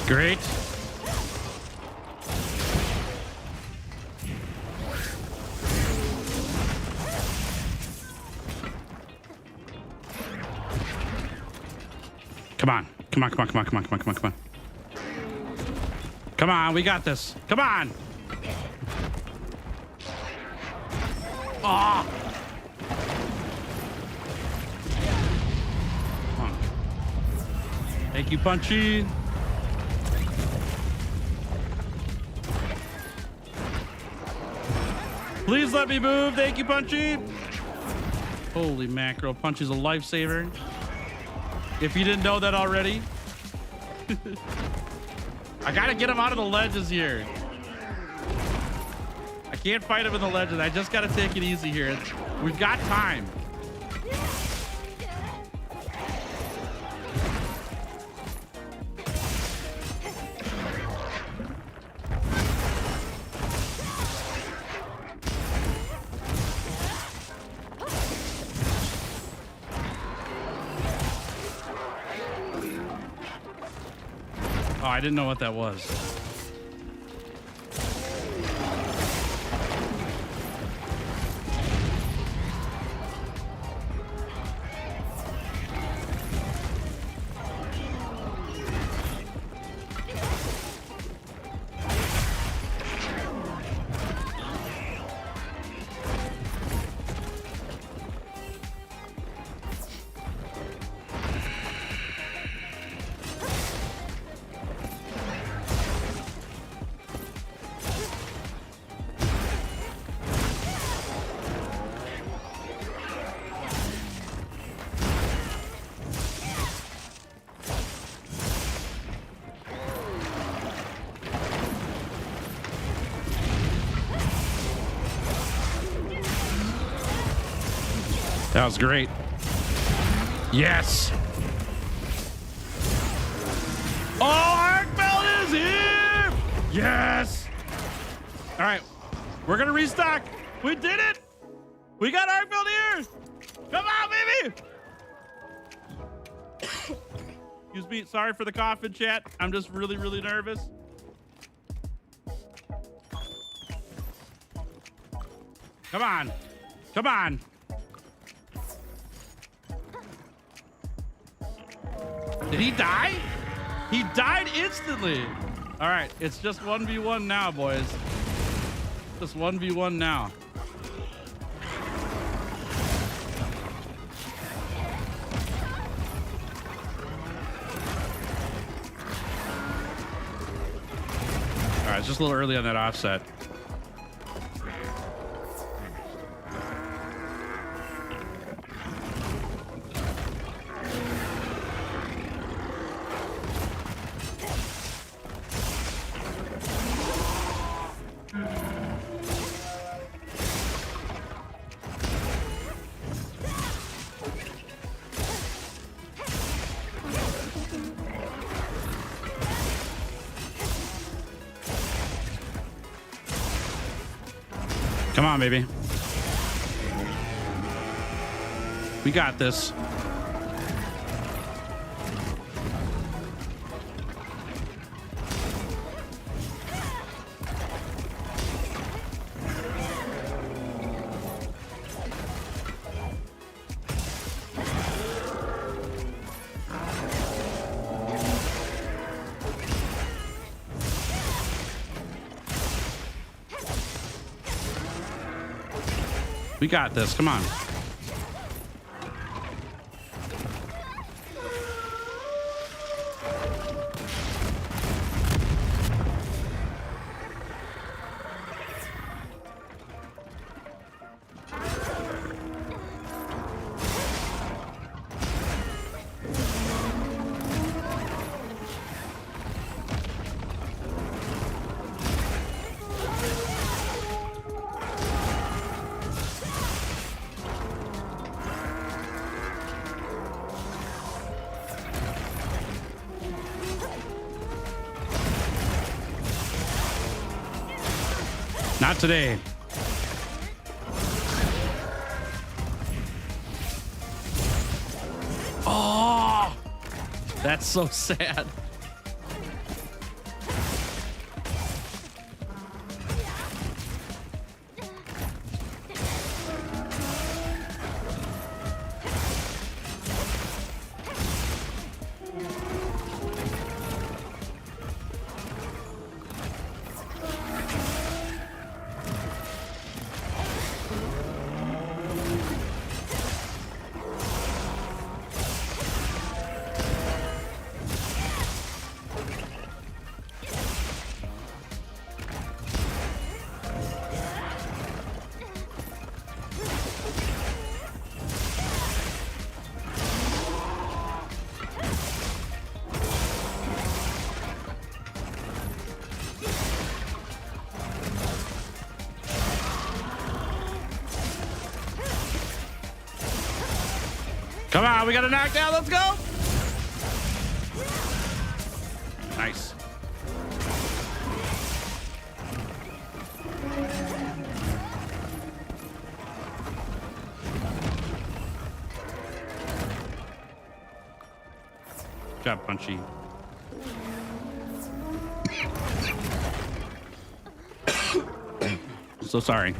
S2: Great. Come on. Come on, come on, come on, come on, come on, come on, come on. Come on, we got this. Come on. Ah. Come on. Thank you, Punchy. Please let me move. Thank you, Punchy. Holy mackerel. Punchy's a lifesaver. If you didn't know that already. I gotta get him out of the ledges here. I can't fight him in the ledges. I just gotta take it easy here. We've got time. Oh, I didn't know what that was. That was great. Yes. Oh, Arc Belt is here. Yes. All right. We're going to restock. We did it. We got Arc Belt here. Come on, baby. Excuse me. Sorry for the cough in chat. I'm just really, really nervous. Come on. Come on. Did he die? He died instantly. All right. It's just 1v1 now, boys. Just 1v1 now. All right. It's just a little early on that offset. Come on, baby. We got this. We got this. Come on. Not today. Oh, that's so sad. Come on, we got a knockdown. Let's go. Nice. Good job, Punchy. So sorry.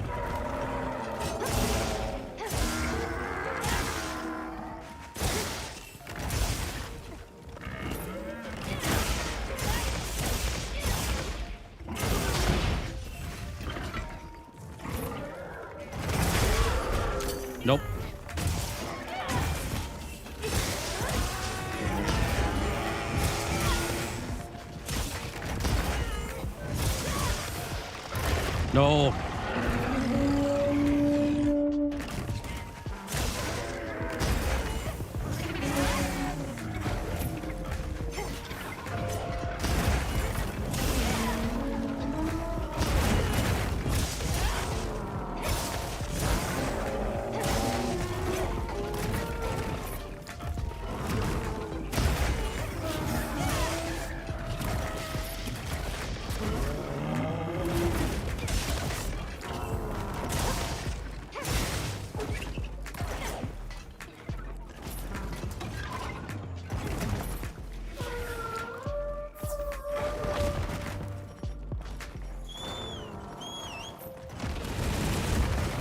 S2: Nope. No.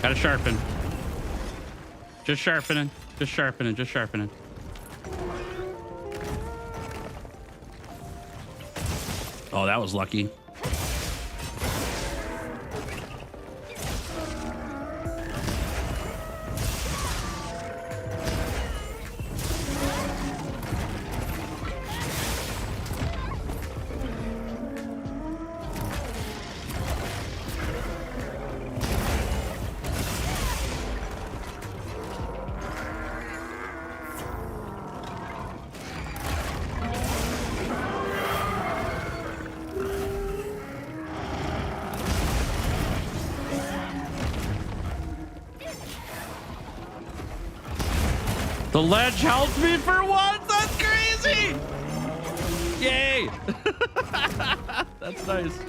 S2: Gotta sharpen. Just sharpening. Just sharpening. Just sharpening. Oh, that was lucky. The ledge helped me for once. That's crazy. Yay. That's nice.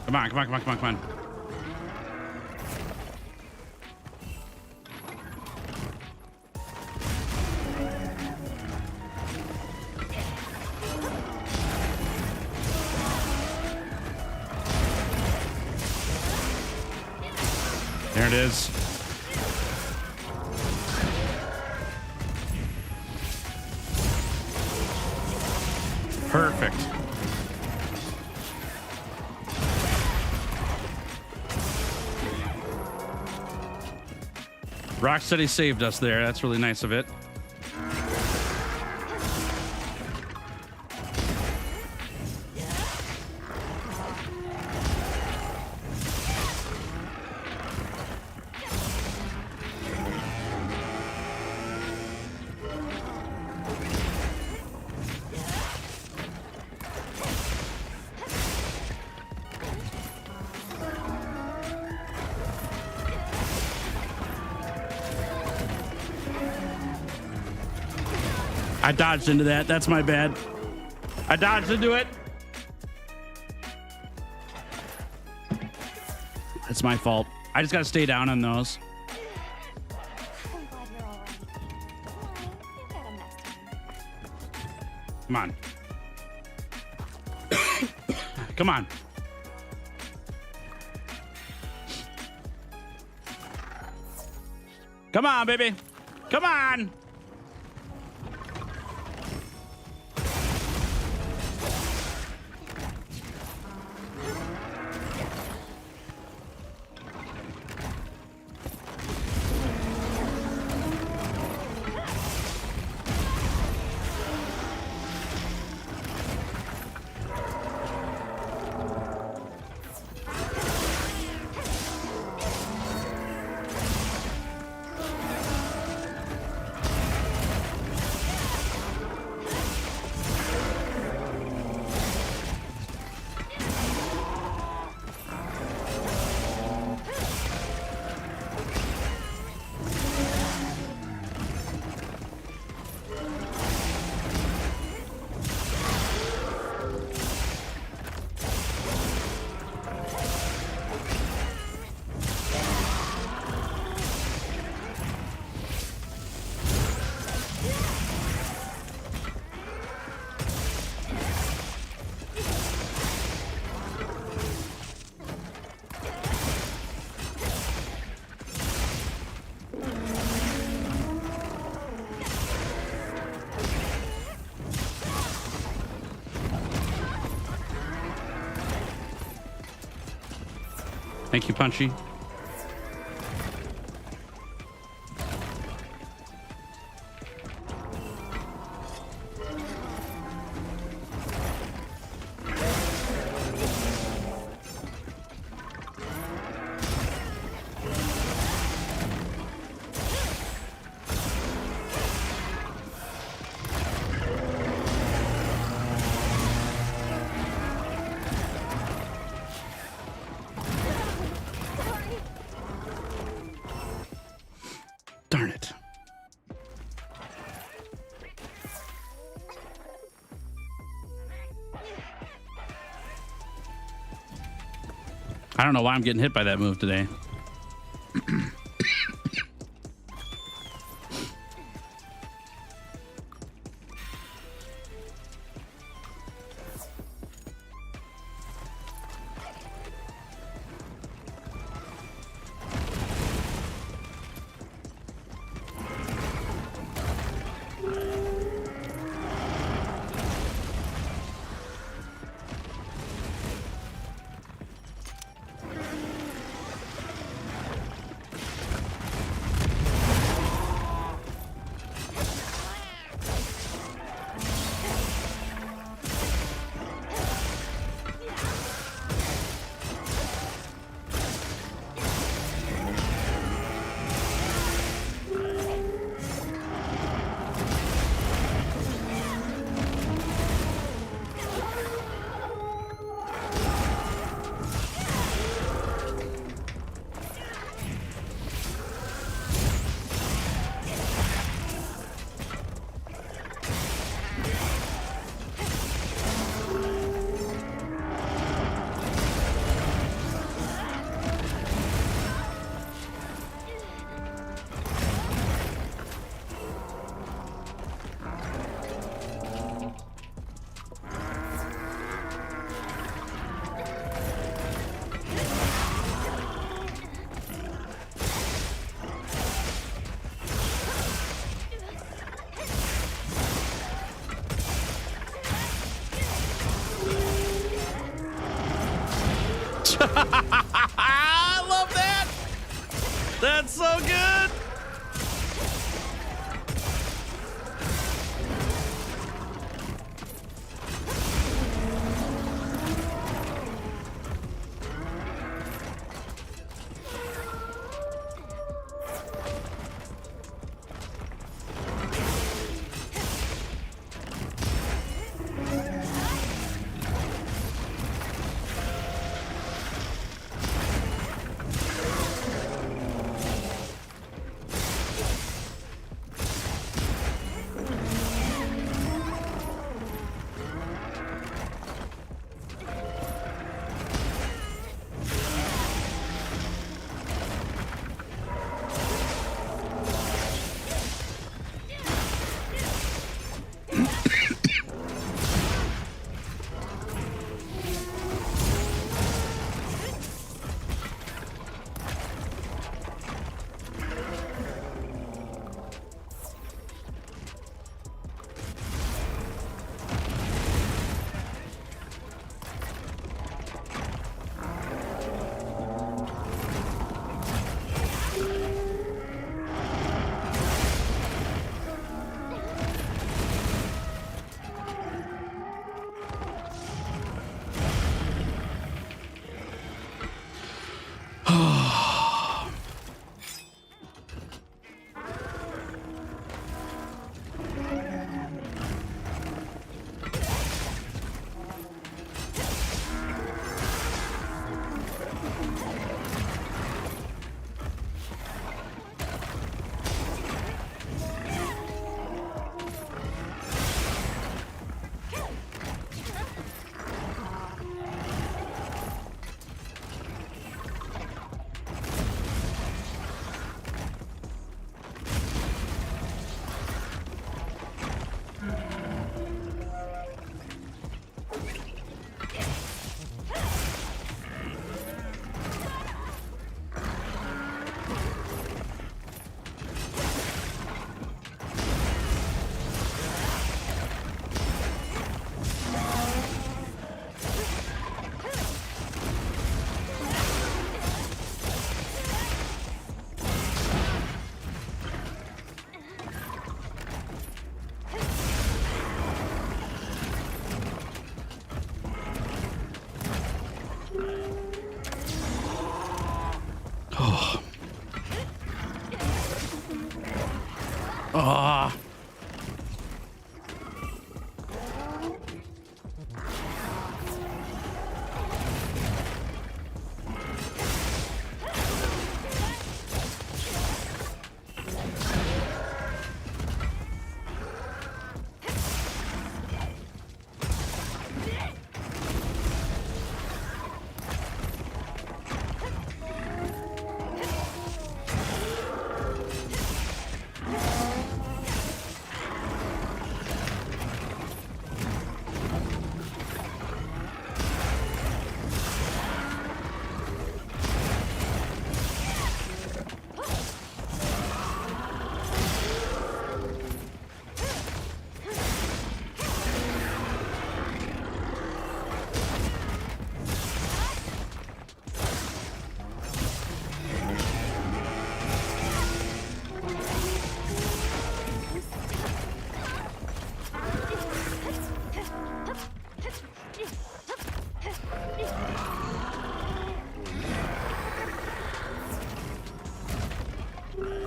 S2: Come on, come on, come on, come on, come on. There it is. Perfect. Rocksteady saved us there. That's really nice of it. I dodged into that. That's my bad. I dodged into it. That's my fault. I just got to stay down on those.
S3: I'm glad you're all right. You got him next time.
S2: Come on. Come on. Come on, baby. Come on. Thank you, Punchy. Darn it. I don't know why I'm getting hit by that move today. I love that. That's so good. Ah.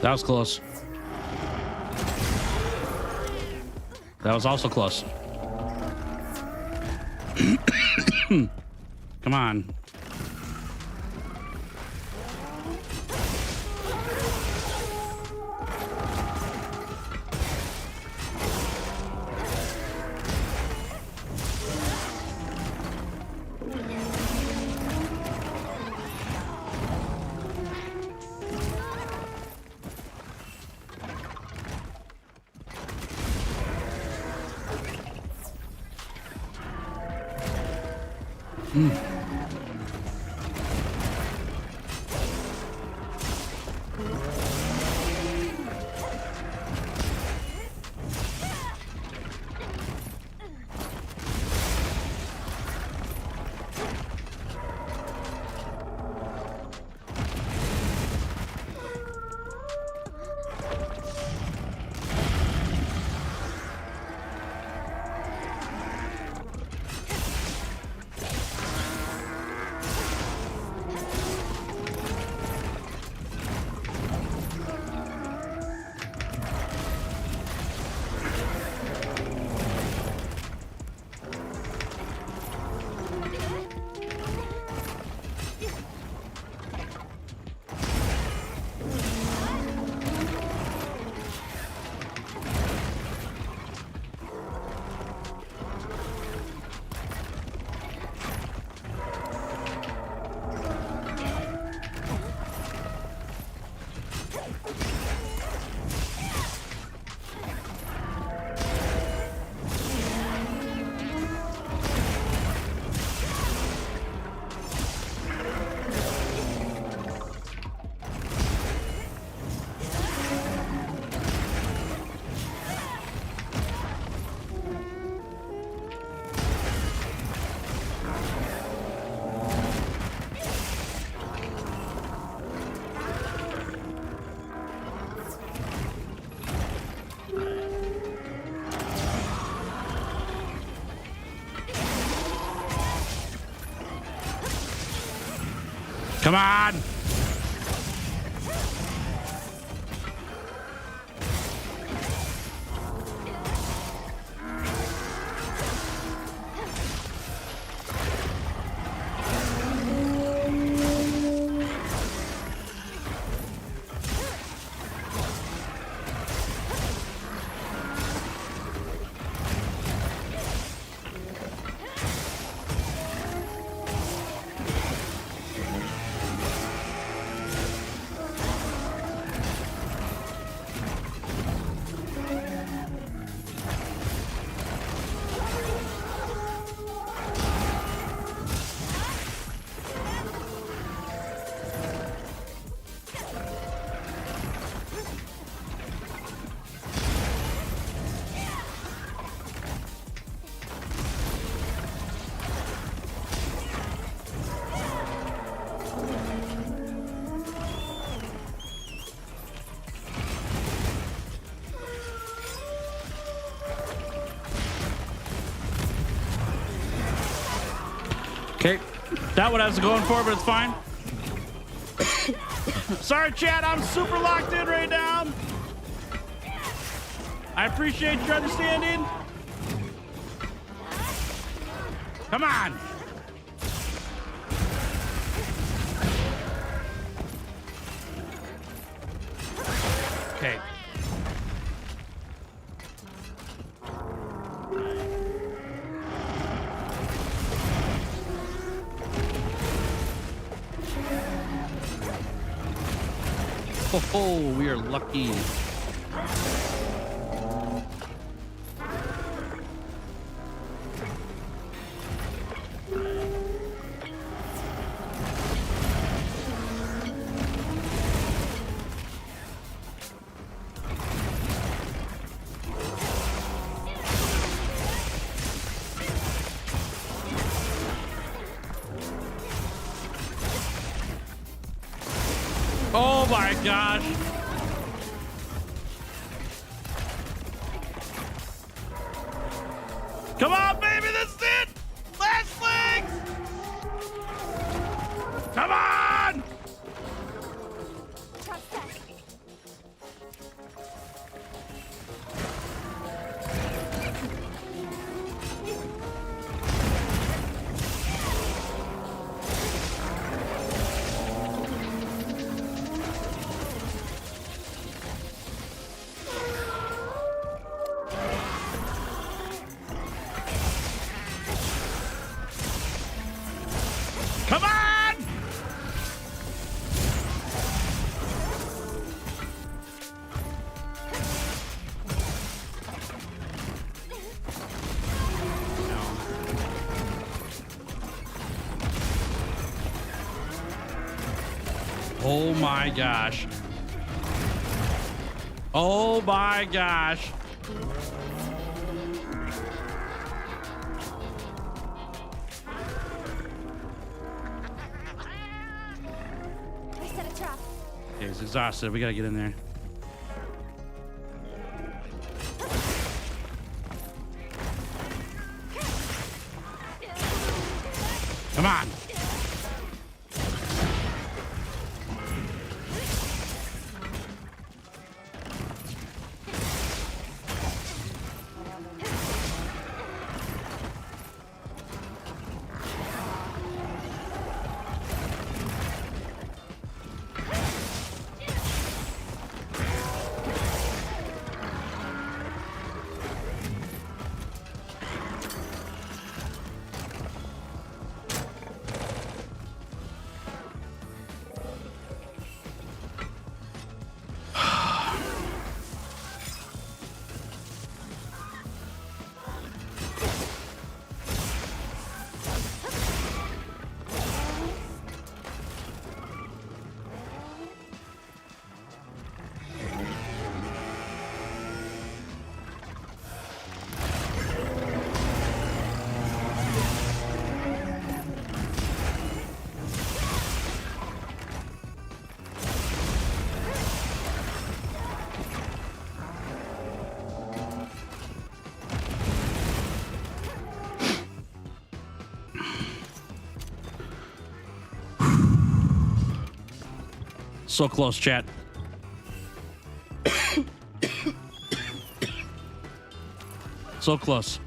S2: That was close. That was also close. Come on. Come on. Okay, that one has it going for, but it's fine. Sorry, chat, I'm super locked in right now. I appreciate your understanding. Come on. Okay. Oh, we are lucky. Oh my gosh. Come on, baby, this is it. Last legs. Come on. Come on! Oh my gosh. Oh my gosh. Okay, he's exhausted. We gotta get in there. Come on. So close, chat. So close.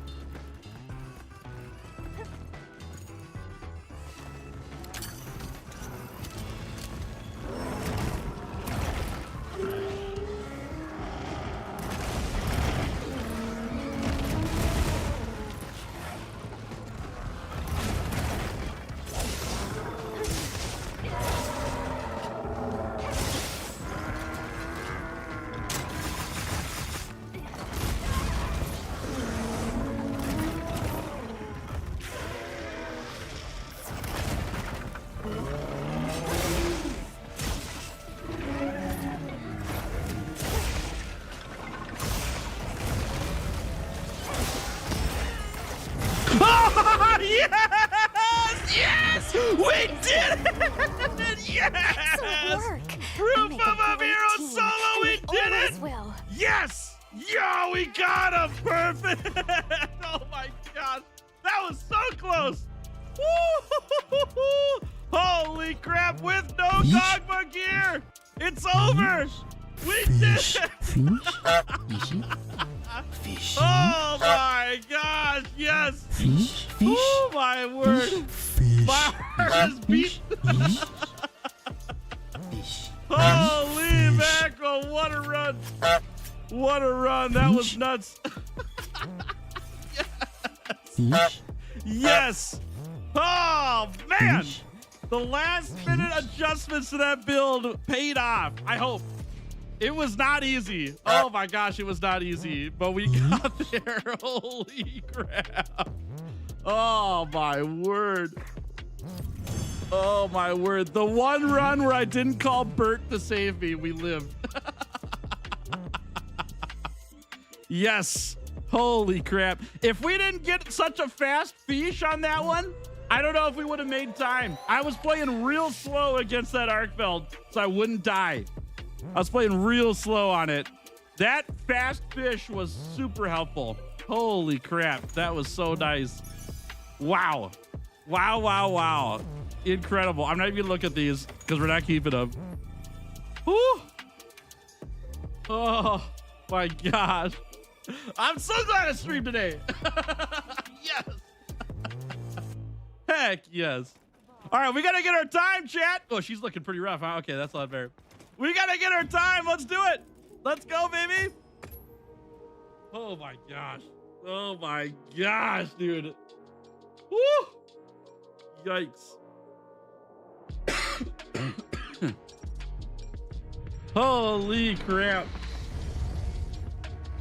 S2: Yes! Yes! We did it! Yes!
S3: Excellent work.
S2: Proof
S3: We'll make
S2: of a
S3: great
S2: hero
S3: team,
S2: solo,
S3: and
S2: we did
S3: always
S2: it!
S3: will.
S2: Yes! Yo, we got him! Perfect! Oh my gosh. That was so close! Woo! Holy crap, with no
S1: Fish?
S2: dogma gear! It's over! We did
S1: Fish.
S2: it!
S1: Fish. Fishy. Fishy.
S2: Oh my gosh, yes!
S1: Fish. Fish.
S2: Oh my word!
S1: Fish.
S2: My heart is beat.
S1: Fish. Fish.
S2: Holy
S1: Fish.
S2: mackerel, what a run! What a run, that was
S1: Fish.
S2: nuts.
S1: Fish.
S2: Yes! Oh man!
S1: Fish.
S2: The last minute adjustments to that build paid off, I hope. It was not easy. Oh my gosh, it was not easy, but we got there. Holy crap. Oh my word. Oh my word. The one run where I didn't call Bert to save me, we lived. Yes. Holy crap. If we didn't get such a fast fish on that one, I don't know if we would have made time. I was playing real slow against that Arkfeld so I wouldn't die. I was playing real slow on it. That fast fish was super helpful. Holy crap. That was so nice. Wow. Wow, wow, wow. Incredible. I'm not even gonna look at these because we're not keeping them. Whew. Oh my gosh. I'm so glad I streamed today. Yes. Heck yes. All right, we got to get our time, chat. Oh, she's looking pretty rough, huh? Okay, that's not fair. We got to get our time. Let's do it. Let's go, baby. Oh my gosh. Oh my gosh, dude. Woo. Yikes. Holy crap.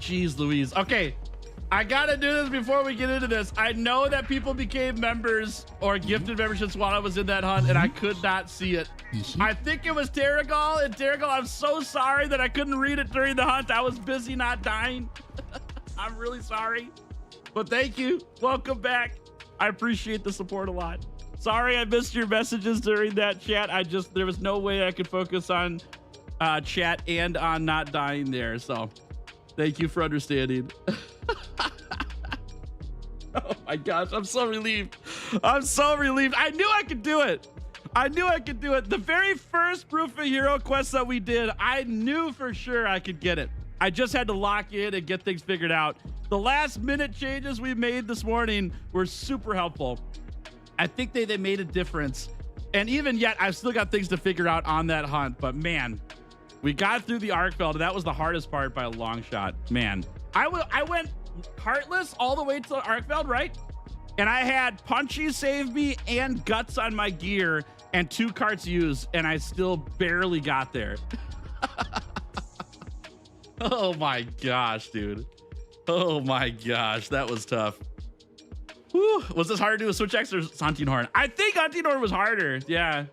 S2: Jeez Louise. Okay, I gotta do this before we get into this. I know that people became members or gifted memberships while I was in that hunt and I could not see it. I think it was Terrigal, and Terrigal, I'm so sorry that I couldn't read it during the hunt. I was busy not dying. I'm really sorry, but thank you. Welcome back. I appreciate the support a lot. Sorry I missed your messages during that chat. There was no way I could focus on chat and on not dying there, so thank you for understanding. Oh my gosh, I'm so relieved. I'm so relieved. I knew I could do it. I knew I could do it. The very first Proof of Hero quest that we did, I knew for sure I could get it. I just had to lock in and get things figured out. The last minute changes we made this morning were super helpful. I think they made a difference. And even yet, I've still got things to figure out on that hunt. But man, we got through the Arkfeld, and that was the hardest part by a long shot. Man, I went heartless all the way to the Arkfeld, right? And I had Punchy save me and Guts on my gear and 2 carts used, and I still barely got there. Oh my gosh, dude. Oh my gosh, that was tough. Whew. Was this harder to do with Switch X or Hunting Horn? I think Hunting Horn was harder. Yeah,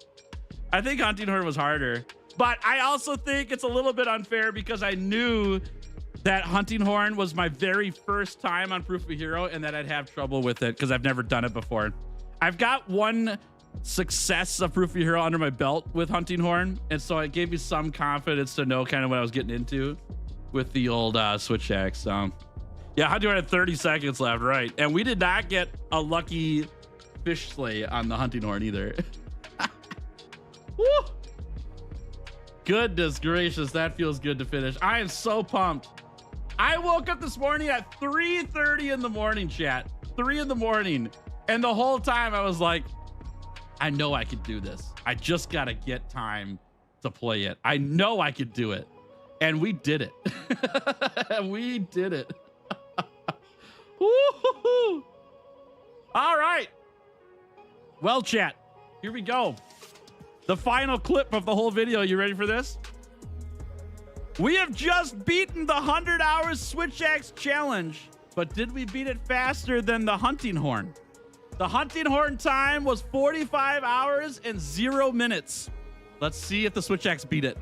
S2: I think Hunting Horn was harder. But I also think it's a little bit unfair because I knew that Hunting Horn was my very first time on Proof of Hero and that I'd have trouble with it because I've never done it before. I've got one success of Proof of Hero under my belt with Hunting Horn, and so it gave me some confidence to know kind of what I was getting into with the old Switch X. So yeah, Hunting Horn had 30 seconds left, right? And we did not get a lucky fish slay on the Hunting Horn either. Woo! Goodness gracious, that feels good to finish. I am so pumped. I woke up this morning at 3:30 in the morning, chat. 3 in the morning. And the whole time I was like, I know I could do this. I just got to get time to play it. I know I could do it. And we did it. We did it. Woo-hoo-hoo. All right. Well, chat, here we go. The final clip of the whole video. You ready for this? We have just beaten the 100 hours Switch Axe challenge, but did we beat it faster than the hunting horn? The hunting horn time was 45 hours and 0 minutes. Let's see if the Switch Axe beat it.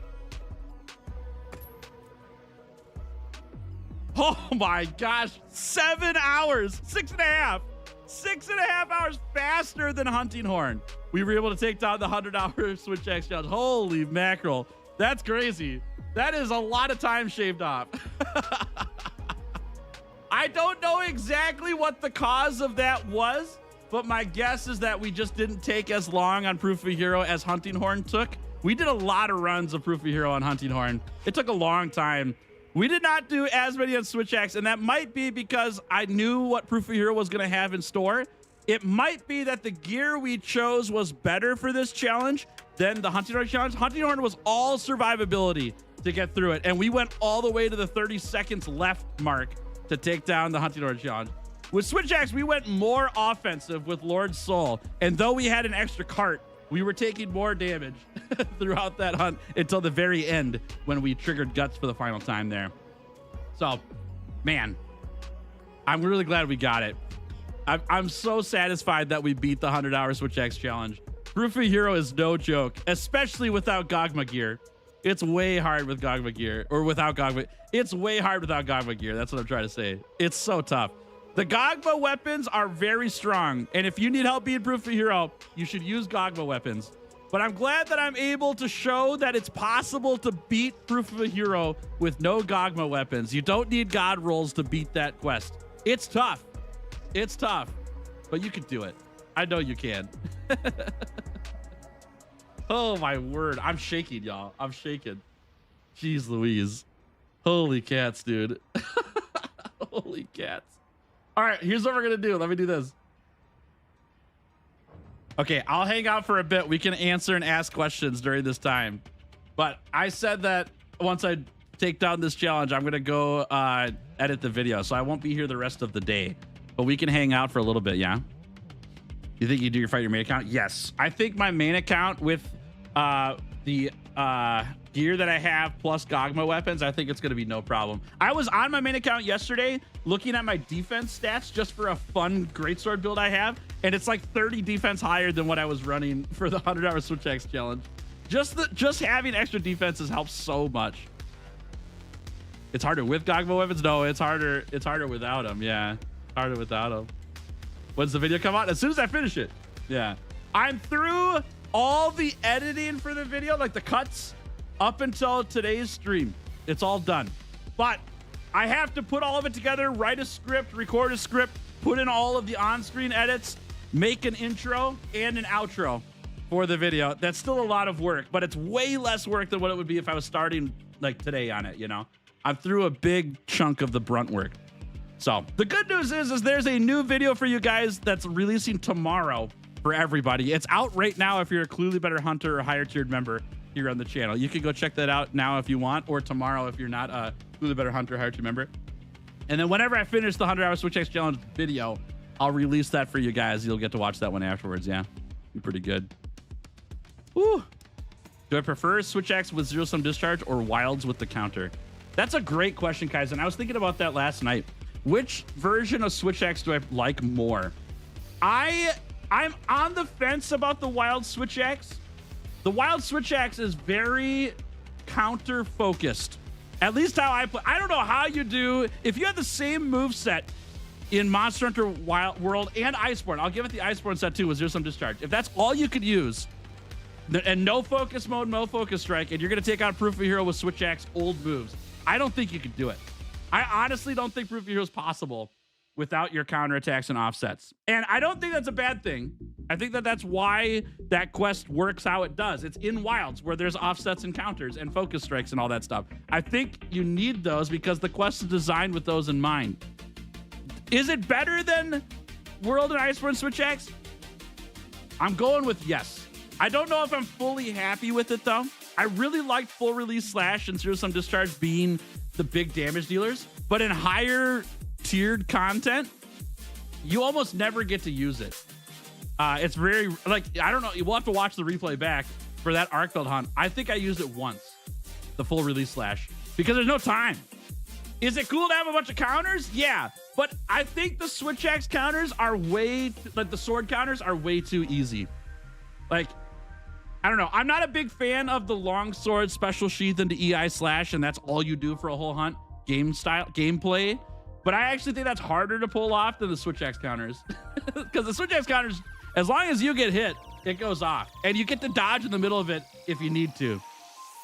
S2: Oh my gosh, 7 hours, 6.5. 6.5 hours faster than hunting horn. We were able to take down the 100-hour Switch Axe challenge. Holy mackerel. That's crazy. That is a lot of time shaved off. I don't know exactly what the cause of that was, but my guess is that we just didn't take as long on Proof of a Hero as Hunting Horn took. We did a lot of runs of Proof of a Hero on Hunting Horn. It took a long time. We did not do as many on Switch Axe, and that might be because I knew what Proof of a Hero was going to have in store. It might be that the gear we chose was better for this challenge than the Hunting Horn challenge. Hunting Horn was all survivability to get through it, and we went all the way to the 30 seconds left mark to take down the Hunting Horn challenge. With Switch Axe, we went more offensive with Lord Soul, and though we had an extra cart, we were taking more damage throughout that hunt until the very end when we triggered Guts for the final time there. So, man, I'm really glad we got it. I'm so satisfied that we beat the 100-hour Switch Axe challenge. Proof of a Hero is no joke, especially without Gogma gear. It's way hard with Gogma gear, or without Gogma. It's way hard without Gogma gear. That's what I'm trying to say. It's so tough. The Gogma weapons are very strong, and if you need help being Proof of a Hero, you should use Gogma weapons. But I'm glad that I'm able to show that it's possible to beat Proof of a Hero with no Gogma weapons. You don't need God rolls to beat that quest. It's tough. It's tough, but you can do it. I know you can. Oh my word. I'm shaking, y'all. I'm shaking. Jeez Louise. Holy cats, dude. Holy cats. All right, here's what we're gonna do. Let me do this. Okay, I'll hang out for a bit. We can answer and ask questions during this time. But I said that once I take down this challenge, I'm gonna go edit the video. So I won't be here the rest of the day. But we can hang out for a little bit, yeah? You think you do your fight your main account? Yes. I think my main account with the gear that I have plus Gogma weapons, I think it's going to be no problem. I was on my main account yesterday looking at my defense stats just for a fun greatsword build I have, and it's like 30 defense higher than what I was running for the 100-hour Switch Axe challenge. Just having extra defenses helps so much. It's harder with Gogma weapons? No, it's harder without them. Yeah, harder without them. When's the video come out? As soon as I finish it. Yeah. I'm through all the editing for the video, like the cuts, up until today's stream. It's all done. But I have to put all of it together, write a script, record a script, put in all of the on-screen edits, make an intro and an outro for the video. That's still a lot of work, but it's way less work than what it would be if I was starting like today on it, you know? I'm through a big chunk of the brunt work. So the good news is there's a new video for you guys that's releasing tomorrow for everybody. It's out right now if you're a Clearly Better Hunter or higher tiered member here on the channel. You can go check that out now if you want, or tomorrow if you're not a Clearly Better Hunter higher tiered member. And then whenever I finish the 100-hour Switch Axe challenge video, I'll release that for you guys. You'll get to watch that one afterwards. Yeah, be pretty good. Woo. Do I prefer Switch Axe with zero sum discharge or wilds with the counter? That's a great question, guys. And I was thinking about that last night. Which version of Switch Axe do I like more? I'm on the fence about the wild Switch Axe. The wild Switch Axe is very counter focused. At least how I play. I don't know how you do. If you have the same move set in Monster Hunter Wild World and Iceborne, I'll give it the Iceborne set too with zero sum discharge. If that's all you could use, and no focus mode, no focus strike, and you're gonna take out Proof of a Hero with Switch Axe old moves, I don't think you could do it. I honestly don't think Proof of a Hero is possible without your counterattacks and offsets. And I don't think that's a bad thing. I think that that's why that quest works how it does. It's in wilds where there's offsets and counters and focus strikes and all that stuff. I think you need those because the quest is designed with those in mind. Is it better than World and Iceborne Switch Axe? I'm going with yes. I don't know if I'm fully happy with it though. I really liked Full Release Slash and Zero Sum Discharge being the big damage dealers, but in higher tiered content, you almost never get to use it. It's very, like, I don't know. We'll have to watch the replay back for that arc build hunt. I think I used it once, the Full Release Slash, because there's no time. Is it cool to have a bunch of counters? Yeah, but I think the Switch Axe counters are like the sword counters are way too easy. Like, I don't know. I'm not a big fan of the long sword special sheath into EI Slash, and that's all you do for a whole hunt gameplay. But I actually think that's harder to pull off than the Switch Axe counters, because the Switch Axe counters, as long as you get hit, it goes off, and you get to dodge in the middle of it if you need to.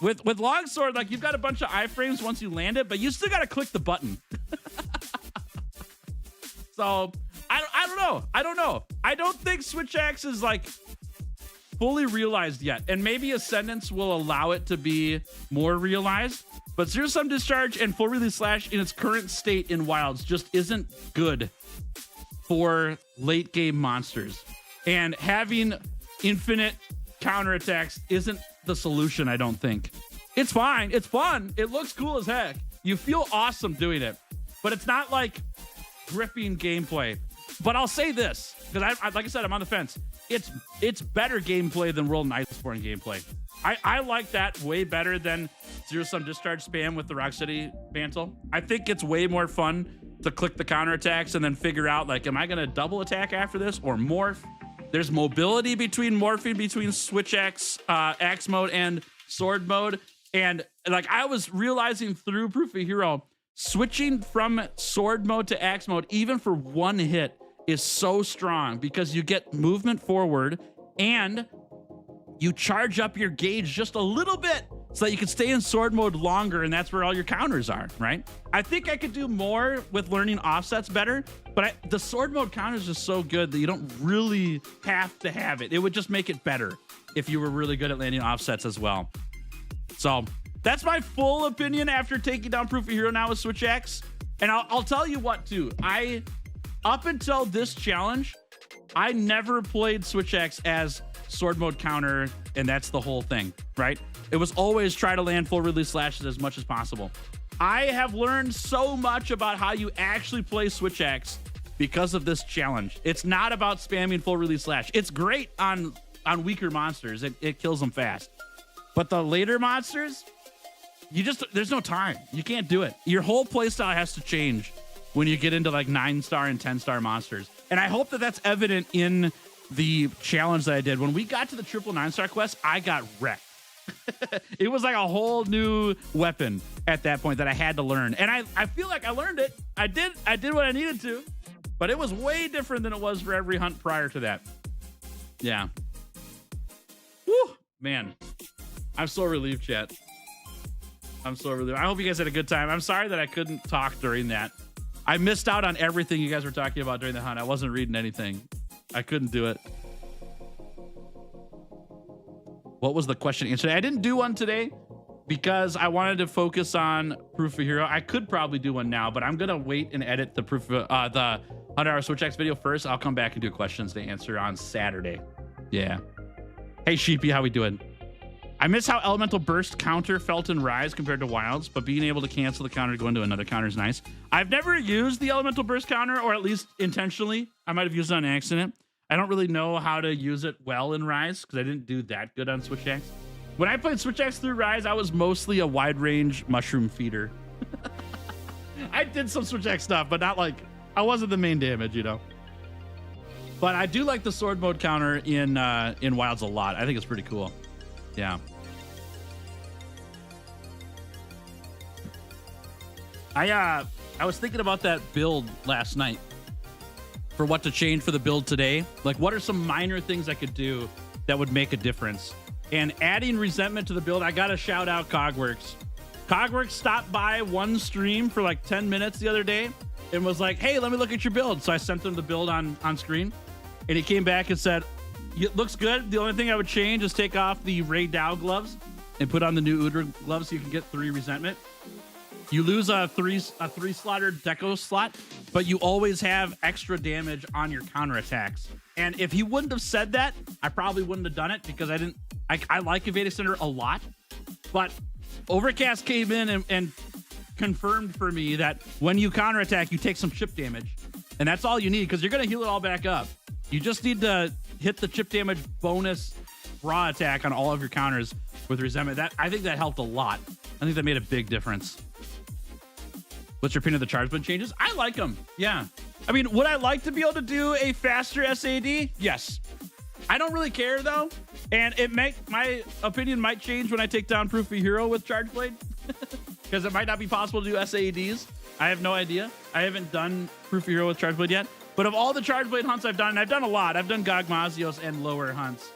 S2: With longsword, like, you've got a bunch of iframes once you land it, but you still got to click the button. So I don't know. I don't think Switch Axe is like fully realized yet, and maybe Ascendance will allow it to be more realized. But Zero Sum Discharge and Full Release Slash in its current state in Wilds just isn't good for late game monsters. And having infinite counterattacks isn't the solution, I don't think. It's fine. It's fun. It looks cool as heck. You feel awesome doing it. But it's not like gripping gameplay. But I'll say this, because I like I said, I'm on the fence. It's better gameplay than World and Iceborne gameplay. I like that way better than Zero Sum Discharge spam with the Rock City mantle. I think it's way more fun to click the counterattacks and then figure out, like, am I going to double attack after this or morph? There's mobility between morphing between Switch Axe, Axe mode and sword mode. And like I was realizing through Proof of Hero, switching from sword mode to Axe mode, even for one hit, is so strong because you get movement forward and you charge up your gauge just a little bit so that you can stay in sword mode longer, and that's where all your counters are, right? I think I could do more with learning offsets better, but the sword mode counter is just so good that you don't really have to have it. It would just make it better if you were really good at landing offsets as well. So that's my full opinion after taking down Proof of Hero now with Switch Axe. And I'll tell you what, too. Up until this challenge, I never played Switch Axe as sword mode counter, and that's the whole thing, right? It was always try to land Full Release Slashes as much as possible. I have learned so much about how you actually play Switch Axe because of this challenge. It's not about spamming Full Release Slash. It's great on weaker monsters. It kills them fast. But the later monsters, there's no time. You can't do it. Your whole playstyle has to change when you get into like 9-star and 10-star monsters. And I hope that that's evident in the challenge that I did. When we got to the triple 9-star quest, I got wrecked. It was like a whole new weapon at that point that I had to learn. And I feel like I learned it. I did what I needed to, but it was way different than it was for every hunt prior to that. Yeah. Woo, man. I'm so relieved, chat. I'm so relieved. I hope you guys had a good time. I'm sorry that I couldn't talk during that. I missed out on everything you guys were talking about during the hunt. I wasn't reading anything. I couldn't do it. What was the question answer? I didn't do one today because I wanted to focus on Proof of Hero. I could probably do one now, but I'm gonna wait and edit the the 100-hour Switch Axe video first. I'll come back and do questions to answer on Saturday. Yeah. Hey Sheepy, how we doing? I miss how Elemental Burst counter felt in Rise compared to Wilds, but being able to cancel the counter to go into another counter is nice. I've never used the Elemental Burst counter, or at least intentionally. I might have used it on accident. I don't really know how to use it well in Rise because I didn't do that good on Switch Axe. When I played Switch Axe through Rise, I was mostly a wide range mushroom feeder. I did some Switch Axe stuff, but not like, I wasn't the main damage, you know. But I do like the sword mode counter in Wilds a lot. I think it's pretty cool. Yeah. I was thinking about that build last night for what to change for the build today. Like, what are some minor things I could do that would make a difference? And adding resentment to the build, I got to shout out Cogworks. Cogworks stopped by one stream for like 10 minutes the other day and was like, hey, let me look at your build. So I sent him the build on screen, and he came back and said, it looks good. The only thing I would change is take off the Ray Dow gloves and put on the new Udra gloves so you can get 3 resentment. You lose a 3-slotter deco slot, but you always have extra damage on your counterattacks. And if he wouldn't have said that, I probably wouldn't have done it because I like Evade Center a lot. But Overcast came in and confirmed for me that when you counterattack, you take some chip damage. And that's all you need because you're going to heal it all back up. You just need to hit the chip damage bonus raw attack on all of your counters with resentment. I think that helped a lot. I think that made a big difference. What's your opinion of the charge blade changes? I like them. Yeah. I mean, would I like to be able to do a faster SAD? Yes. I don't really care though. And my opinion might change when I take down Proof of Hero with Charge Blade. Because it might not be possible to do SADs. I have no idea. I haven't done Proof of Hero with Charge Blade yet. But of all the Charge Blade hunts I've done, and I've done a lot. I've done Gogmazios and lower hunts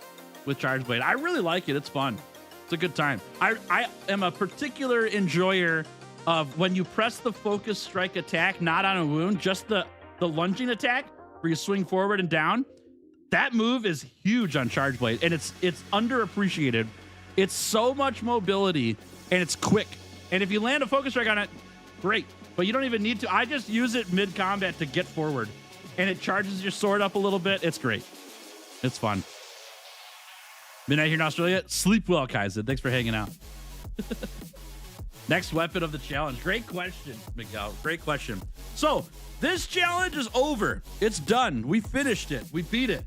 S2: with Charge Blade. I really like it. It's fun. It's a good time. I am a particular enjoyer of when you press the focus strike attack, not on a wound, just the lunging attack where you swing forward and down. That move is huge on Charge Blade, and it's underappreciated. It's so much mobility, and it's quick. And if you land a focus strike on it, great. But you don't even need to. I just use it mid-combat to get forward, and it charges your sword up a little bit. It's great. It's fun. Midnight here in Australia. Sleep well, Kaizen. Thanks for hanging out. Next weapon of the challenge. Great question, Miguel. Great question. So this challenge is over. It's done. We finished it. We beat it.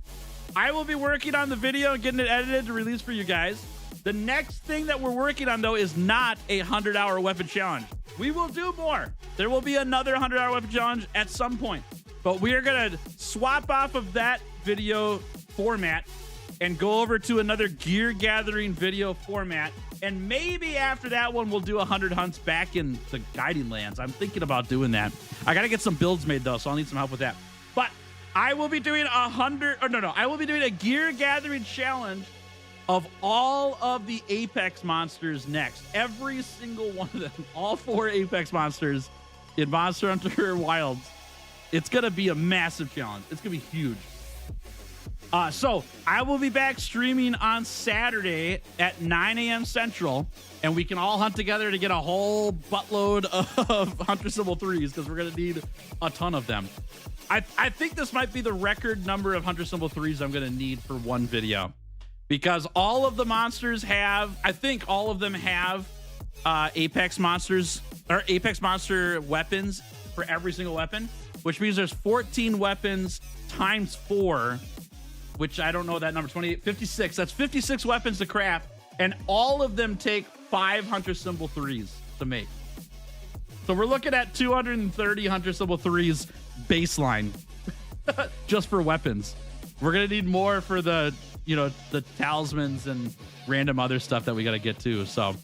S2: I will be working on the video and getting it edited to release for you guys. The next thing that we're working on, though, is not a 100-hour weapon challenge. We will do more. There will be another 100-hour weapon challenge at some point. But we are going to swap off of that video format and go over to another gear gathering video format. And maybe after that one, we'll do 100 hunts back in the Guiding Lands. I'm thinking about doing that. I got to get some builds made, though, so I'll need some help with that. But I will be doing I will be doing a gear gathering challenge of all of the Apex monsters next. Every single one of them. All 4 Apex monsters in Monster Hunter Wilds. It's going to be a massive challenge. It's going to be huge. So I will be back streaming on Saturday at 9 a.m. Central, and we can all hunt together to get a whole buttload of Hunter Symbol 3s because we're going to need a ton of them. I think this might be the record number of Hunter Symbol 3s I'm going to need for one video because all of the monsters have, I think all of them have Apex monsters or Apex monster weapons for every single weapon, which means there's 14 weapons times 4, which I don't know that number, 28, 56. That's 56 weapons to craft, and all of them take 5 Hunter Symbol 3s to make. So we're looking at 230 Hunter Symbol 3s baseline just for weapons. We're going to need more for the, the talismans and random other stuff that we got to get to. So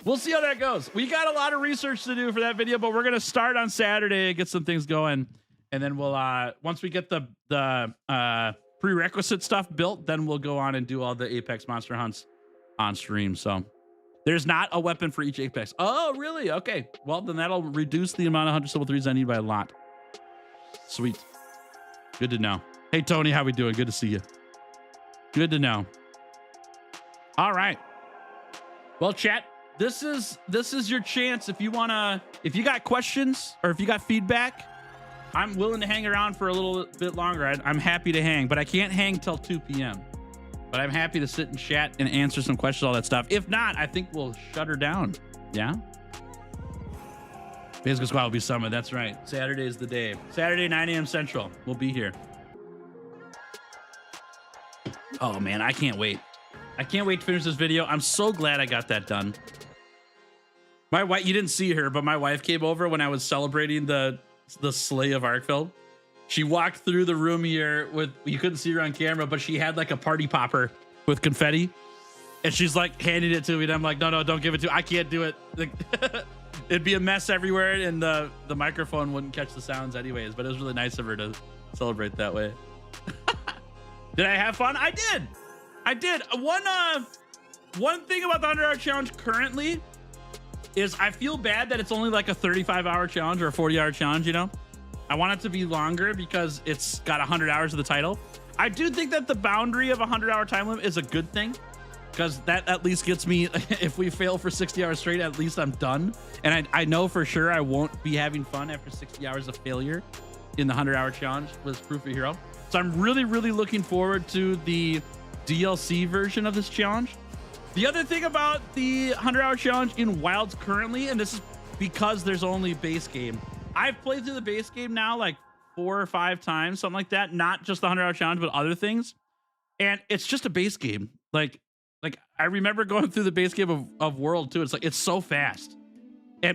S2: we'll see how that goes. We got a lot of research to do for that video, but we're going to start on Saturday, get some things going. And then we'll, once we get the prerequisite stuff built, then we'll go on and do all the Apex monster hunts on stream. So there's not a weapon for each Apex. Oh, really? Okay. Well, then that'll reduce the amount of Hunter Symbol 3s I need by a lot. Sweet. Good to know. Hey, Tony, how we doing? Good to see you. Good to know. All right. Well, chat, this is your chance. If you got questions or if you got feedback, I'm willing to hang around for a little bit longer. I'm happy to hang, but I can't hang till 2 p.m. But I'm happy to sit and chat and answer some questions, all that stuff. If not, I think we'll shut her down. Yeah? Basically Squad will be summoned. That's right. Saturday is the day. Saturday, 9 a.m. Central. We'll be here. Oh, man, I can't wait. I can't wait to finish this video. I'm so glad I got that done. My wife, you didn't see her, but my wife came over when I was celebrating the Slay of Arkfeld. She walked through the room here with, you couldn't see her on camera, but she had like a party popper with confetti. And she's like handing it to me. And I'm like, no, don't give it to me. I can't do it. Like, it'd be a mess everywhere. And the microphone wouldn't catch the sounds anyways. But it was really nice of her to celebrate that way. Did I have fun? I did. One thing about the 100-hour challenge currently is I feel bad that it's only like a 35-hour challenge or a 40-hour challenge, I want it to be longer because it's got 100 hours of the title. I do think that the boundary of 100-hour time limit is a good thing, because that at least gets me, if we fail for 60 hours straight, at least I'm done. And I know for sure I won't be having fun after 60 hours of failure in the 100-hour challenge with Proof of Hero. So I'm really, really looking forward to the DLC version of this challenge. The other thing about the 100-hour challenge in Wilds currently, and this is because there's only base game, I've played through the base game now like 4 or 5 times, something like that. Not just the 100-hour challenge, but other things. And it's just a base game. Like I remember going through the base game of World too. It's like, it's so fast.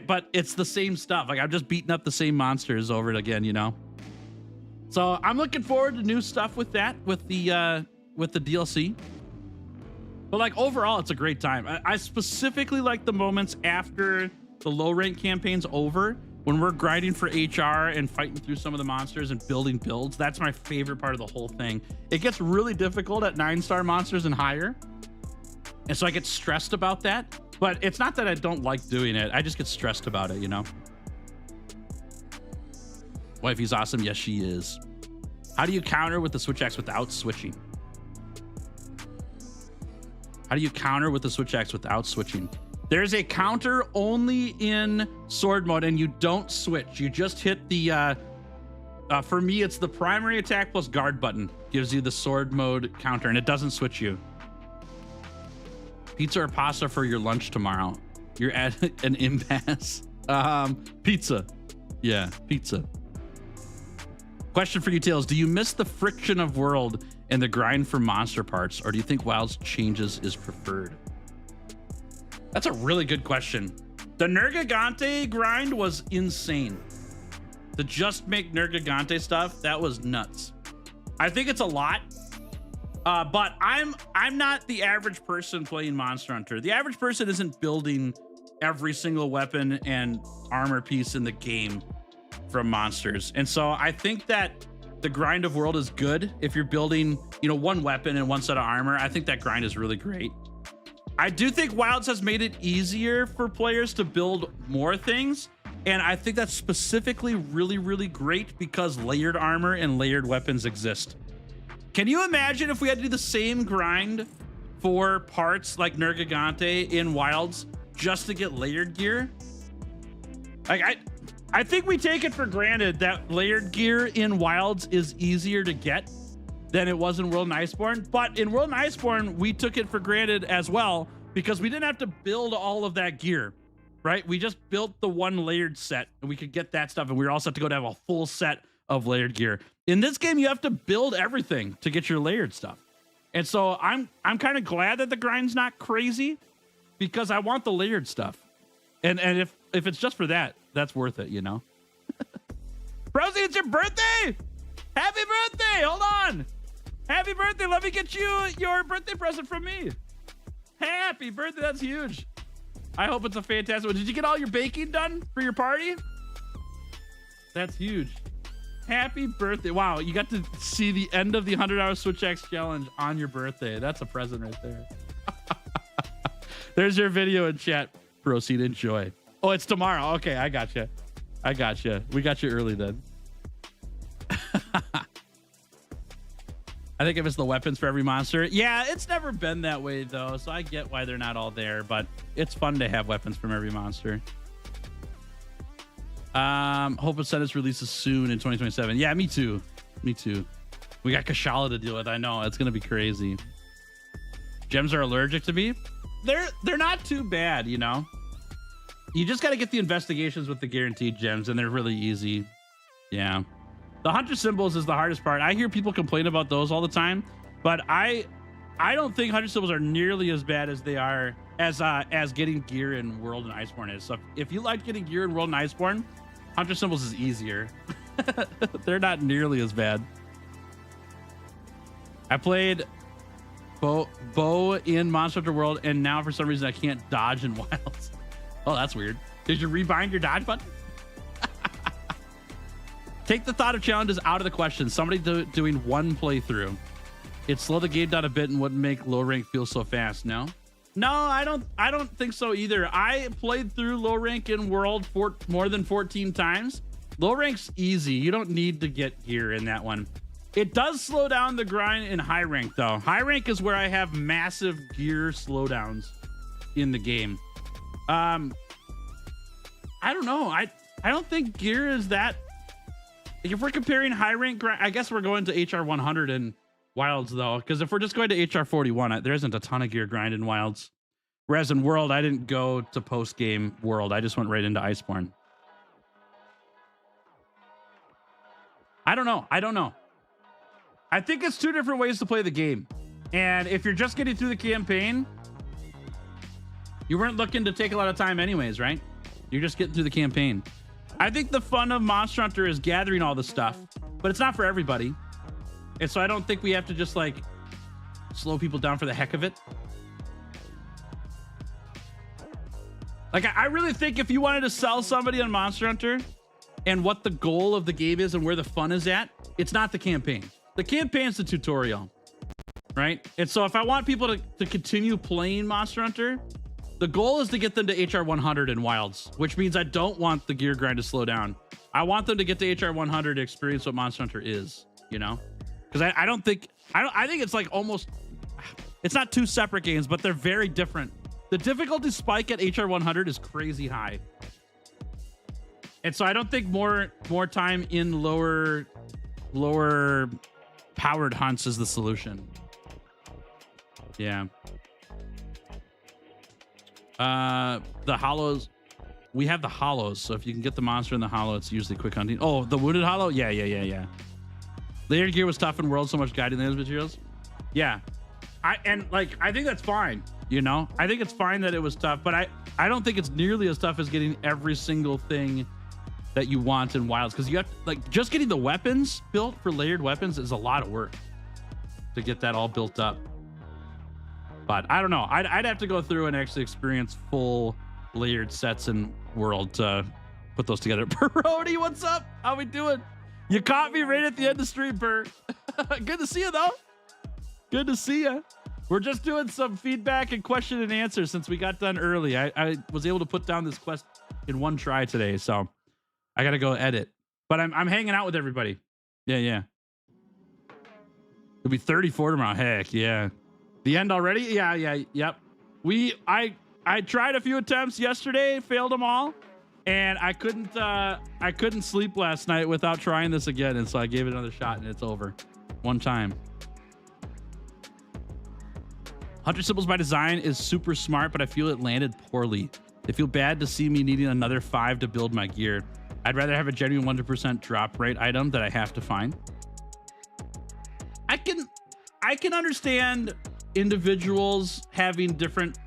S2: But it's the same stuff. Like I'm just beating up the same monsters over and again, you know? So I'm looking forward to new stuff with that, with the DLC. But like overall, it's a great time. I specifically like the moments after the low rank campaign's over, when we're grinding for HR and fighting through some of the monsters and building builds. That's my favorite part of the whole thing. It gets really difficult at 9-star monsters and higher. And so I get stressed about that. But it's not that I don't like doing it. I just get stressed about it, you know? Wifey's awesome. Yes, she is. How do you counter with the switch axe without switching? How do you counter with the switch axe without switching? There's a counter only in sword mode, and you don't switch. You just hit the, for me, it's the primary attack plus guard button. Gives you the sword mode counter, and it doesn't switch you. Pizza or pasta for your lunch tomorrow? You're at an impasse. Pizza. Yeah, pizza. Question for you, Tails. Do you miss the friction of World and the grind for monster parts, or do you think Wilds changes is preferred? That's a really good question. The Nergigante grind was insane. To just make Nergigante stuff, that was nuts. I think it's a lot, but I'm not the average person playing Monster Hunter. The average person isn't building every single weapon and armor piece in the game from monsters. And so I think that the grind of World is good if you're building, you know, one weapon and one set of armor. I think that grind is really great. I do think Wilds has made it easier for players to build more things. And I think that's specifically really, really great because layered armor and layered weapons exist. Can you imagine if we had to do the same grind for parts like Nergigante in Wilds just to get layered gear? Like I think we take it for granted that layered gear in Wilds is easier to get than it was in World and Iceborne. But in World and Iceborne, we took it for granted as well because we didn't have to build all of that gear, right? We just built the one layered set and we could get that stuff, and we were all set to go to have a full set of layered gear. In this game, you have to build everything to get your layered stuff. And so I'm kind of glad that the grind's not crazy because I want the layered stuff. And if it's just for that, that's worth it, you know? Rosie, it's your birthday! Happy birthday! Hold on! Happy birthday! Let me get you your birthday present from me. Happy birthday! That's huge. I hope it's a fantastic one. Did you get all your baking done for your party? That's huge. Happy birthday! Wow, you got to see the end of the 100-hour Switch X challenge on your birthday. That's a present right there. There's your video in chat. Proceed, enjoy. Oh, it's tomorrow. Okay, I got you. I got you. We got you early then. I think if it's the weapons for every monster. Yeah, it's never been that way though, so I get why they're not all there, but it's fun to have weapons from every monster. Hope Ascendus releases soon in 2027. Yeah, me too. Me too. We got Kashala to deal with. I know it's gonna be crazy. Gems are allergic to me. They're not too bad, you know. You just got to get the investigations with the guaranteed gems, and they're really easy. Yeah. The hunter symbols is the hardest part. I hear people complain about those all the time, but I don't think hunter symbols are nearly as bad as they are as getting gear in World and Iceborne is. So if you like getting gear in World and Iceborne, hunter symbols is easier. They're not nearly as bad. I played bow in Monster Hunter World, and now for some reason I can't dodge in Wilds. Oh, that's weird. Did you rebind your dodge button? Take the thought of challenges out of the question. Somebody doing one playthrough. It'd slow the game down a bit and wouldn't make low rank feel so fast. No, I don't think so either. I played through low rank in World for more than 14 times. Low rank's easy. You don't need to get gear in that one. It does slow down the grind in high rank, though. High rank is where I have massive gear slowdowns in the game. I don't know. I don't think gear is that. Like, if we're comparing high rank grind, I guess we're going to HR 100 and Wilds, though, because if we're just going to HR 41, there isn't a ton of gear grind in Wilds. Whereas in World, I didn't go to post game World. I just went right into Iceborne. I don't know. I think it's two different ways to play the game. And if you're just getting through the campaign, you weren't looking to take a lot of time anyways, right? You're just getting through the campaign. I think the fun of Monster Hunter is gathering all the stuff, but it's not for everybody. And so I don't think we have to just like slow people down for the heck of it. Like, I really think if you wanted to sell somebody on Monster Hunter and what the goal of the game is and where the fun is at, it's not the campaign. The campaign's the tutorial, right? And so if I want people to continue playing Monster Hunter, the goal is to get them to HR 100 in Wilds, which means I don't want the gear grind to slow down. I want them to get to HR 100 to experience what Monster Hunter is, you know? Because I think it's like almost, it's not two separate games, but they're very different. The difficulty spike at HR 100 is crazy high. And so I don't think more time in lower powered hunts is the solution. Yeah. The hollows, we have the hollows, so if you can get the monster in the hollow, it's usually quick hunting. Oh, the wounded hollow? Yeah. Layered gear was tough in World, so much guiding those materials. Yeah. I think that's fine, you know? I think it's fine that it was tough, but I don't think it's nearly as tough as getting every single thing that you want in Wilds, because you have to, like, just getting the weapons built for layered weapons is a lot of work to get that all built up. But I don't know. I'd have to go through and actually experience full layered sets in World to put those together. Parody, what's up? How we doing? You caught me right at the end of stream, Burr. Good to see you, though. Good to see you. We're just doing some feedback and question and answer since we got done early. I was able to put down this quest in one try today, so I got to go edit. But I'm hanging out with everybody. Yeah. It'll be 34 tomorrow. Heck, yeah. The end already? Yeah. Yep. I tried a few attempts yesterday, failed them all, and I couldn't sleep last night without trying this again, and so I gave it another shot, and it's over. One time. Hunter Symbols by design is super smart, but I feel it landed poorly. They feel bad to see me needing another 5 to build my gear. I'd rather have a genuine 100% drop rate item that I have to find. I can understand individuals having different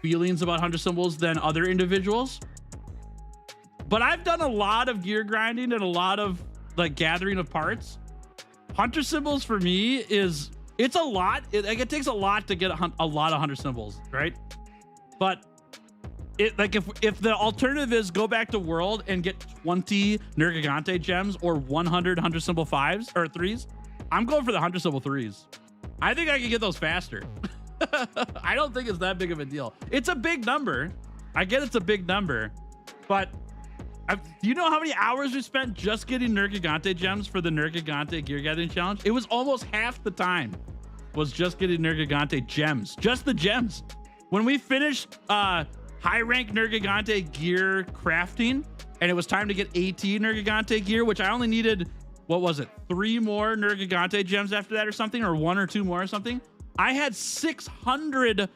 S2: feelings about Hunter Symbols than other individuals, but I've done a lot of gear grinding and a lot of like gathering of parts. Hunter Symbols for me is, it's a lot. It takes a lot to get a lot of Hunter Symbols, right? But it, like, if the alternative is go back to World and get 20 Nergigante gems or 100 Hunter Symbol 5s or 3s, I'm going for the Hunter Symbol 3s. I think I can get those faster. I don't think it's that big of a deal. It's a big number. I get it's a big number, but do you know how many hours we spent just getting Nergigante gems for the Nergigante Gear Gathering Challenge? It was almost half the time was just getting Nergigante gems, just the gems. When we finished high rank Nergigante gear crafting, and it was time to get 18 Nergigante gear, which I only needed, what was it, 3 more Nergigante gems after that or something, or 1 or 2 more or something. I had 600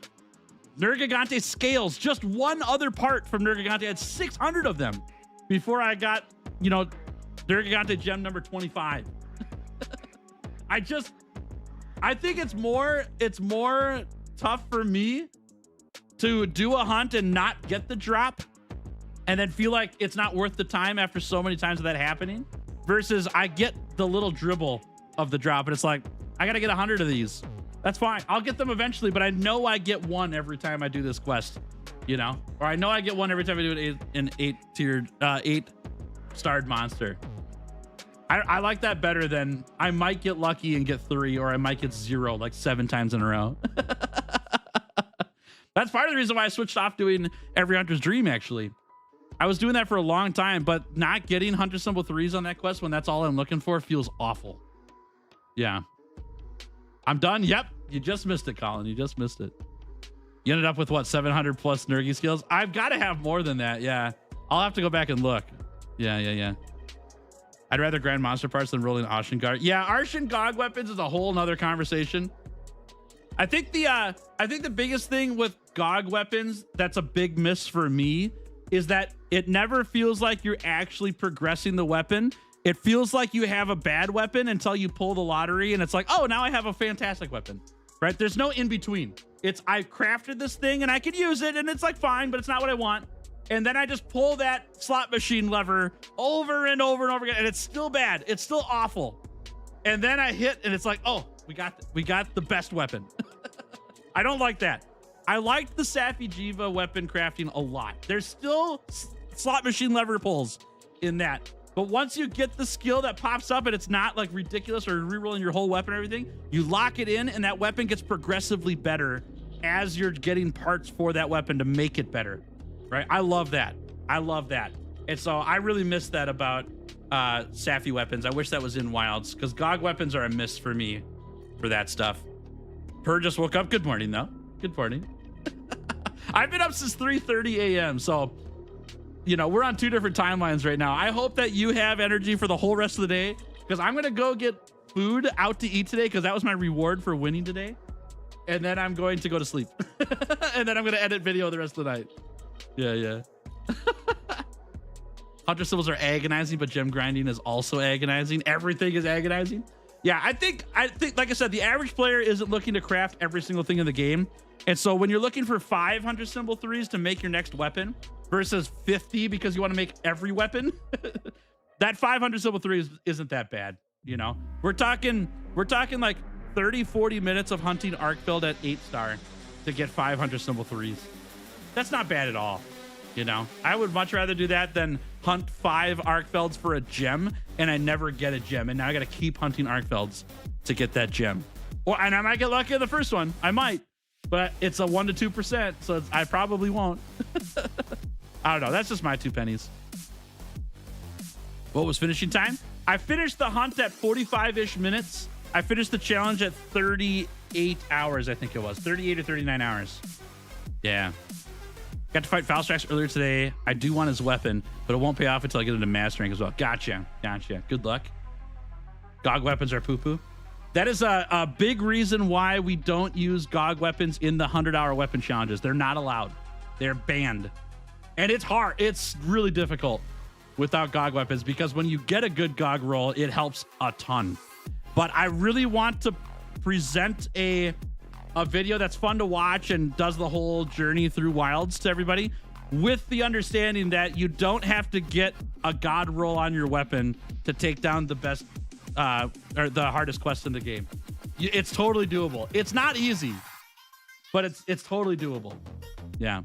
S2: Nergigante scales, just one other part from Nergigante. I had 600 of them before I got, you know, Nergigante gem number 25. I think it's more tough for me to do a hunt and not get the drop and then feel like it's not worth the time after so many times of that happening, versus I get the little dribble of the drop and it's like, I got to get 100 of these. That's fine. I'll get them eventually, but I know I get one every time I do this quest, you know, or I know I get one every time I do an 8 starred monster. I like that better than I might get lucky and get 3, or I might get 0 like 7 times in a row. That's part of the reason why I switched off doing Every Hunter's Dream, actually. I was doing that for a long time, but not getting Hunter Symbol 3s on that quest when that's all I'm looking for feels awful. Yeah. I'm done. Yep. You just missed it, Colin. You just missed it. You ended up with what, 700 plus Nergy skills? I've got to have more than that. Yeah. I'll have to go back and look. Yeah. I'd rather grind monster parts than rolling Ashen Guard. Yeah, Ashen Gog weapons is a whole nother conversation. I think the biggest thing with Gog weapons that's a big miss for me is that it never feels like you're actually progressing the weapon. It feels like you have a bad weapon until you pull the lottery and it's like, oh, now I have a fantastic weapon, right? There's no in between. It's, I crafted this thing and I can use it and it's like fine, but it's not what I want. And then I just pull that slot machine lever over and over and over again and it's still bad. It's still awful. And then I hit and it's like, oh, we got the best weapon. I don't like that. I liked the Safi Jiva weapon crafting a lot. There's still slot machine lever pulls in that. But once you get the skill that pops up and it's not like ridiculous or rerolling your whole weapon or everything, you lock it in and that weapon gets progressively better as you're getting parts for that weapon to make it better, right? I love that. I love that. And so I really miss that about Safi weapons. I wish that was in Wilds because Gog weapons are a miss for me for that stuff. Per just woke up. Good morning, though. Good morning. I've been up since 3:30 a.m. So, you know, we're on two different timelines right now. I hope that you have energy for the whole rest of the day because I'm going to go get food out to eat today because that was my reward for winning today. And then I'm going to go to sleep. And then I'm going to edit video the rest of the night. Yeah. Hunter symbols are agonizing, but gem grinding is also agonizing. Everything is agonizing. Yeah, I think, like I said, the average player isn't looking to craft every single thing in the game. And so when you're looking for 500 symbol 3s to make your next weapon versus 50 because you want to make every weapon, that 500 symbol 3 isn't that bad. You know, we're talking like 30, 40 minutes of hunting Arkfeld at 8-star to get 500 symbol 3s. That's not bad at all. You know, I would much rather do that than hunt 5 Arkfelds for a gem and I never get a gem. And now I got to keep hunting Arkfelds to get that gem. And I might get lucky in the first one. I might, but it's a 1% to 2%. So I probably won't. I don't know. That's just my 2 pennies. What was finishing time? I finished the hunt at 45-ish minutes. I finished the challenge at 38 hours. I think it was 38 or 39 hours. Yeah. Got to fight Falstrax earlier today. I do want his weapon, but it won't pay off until I get into mastering as well. Gotcha. Good luck. Gog weapons are poo-poo. That is a big reason why we don't use Gog weapons in the 100-hour weapon challenges. They're not allowed. They're banned. And it's hard. It's really difficult without Gog weapons because when you get a good Gog roll, it helps a ton. But I really want to present a video that's fun to watch and does the whole journey through Wilds to everybody with the understanding that you don't have to get a god roll on your weapon to take down the best or the hardest quest in the game. It's totally doable. It's not easy, but it's totally doable. Yeah.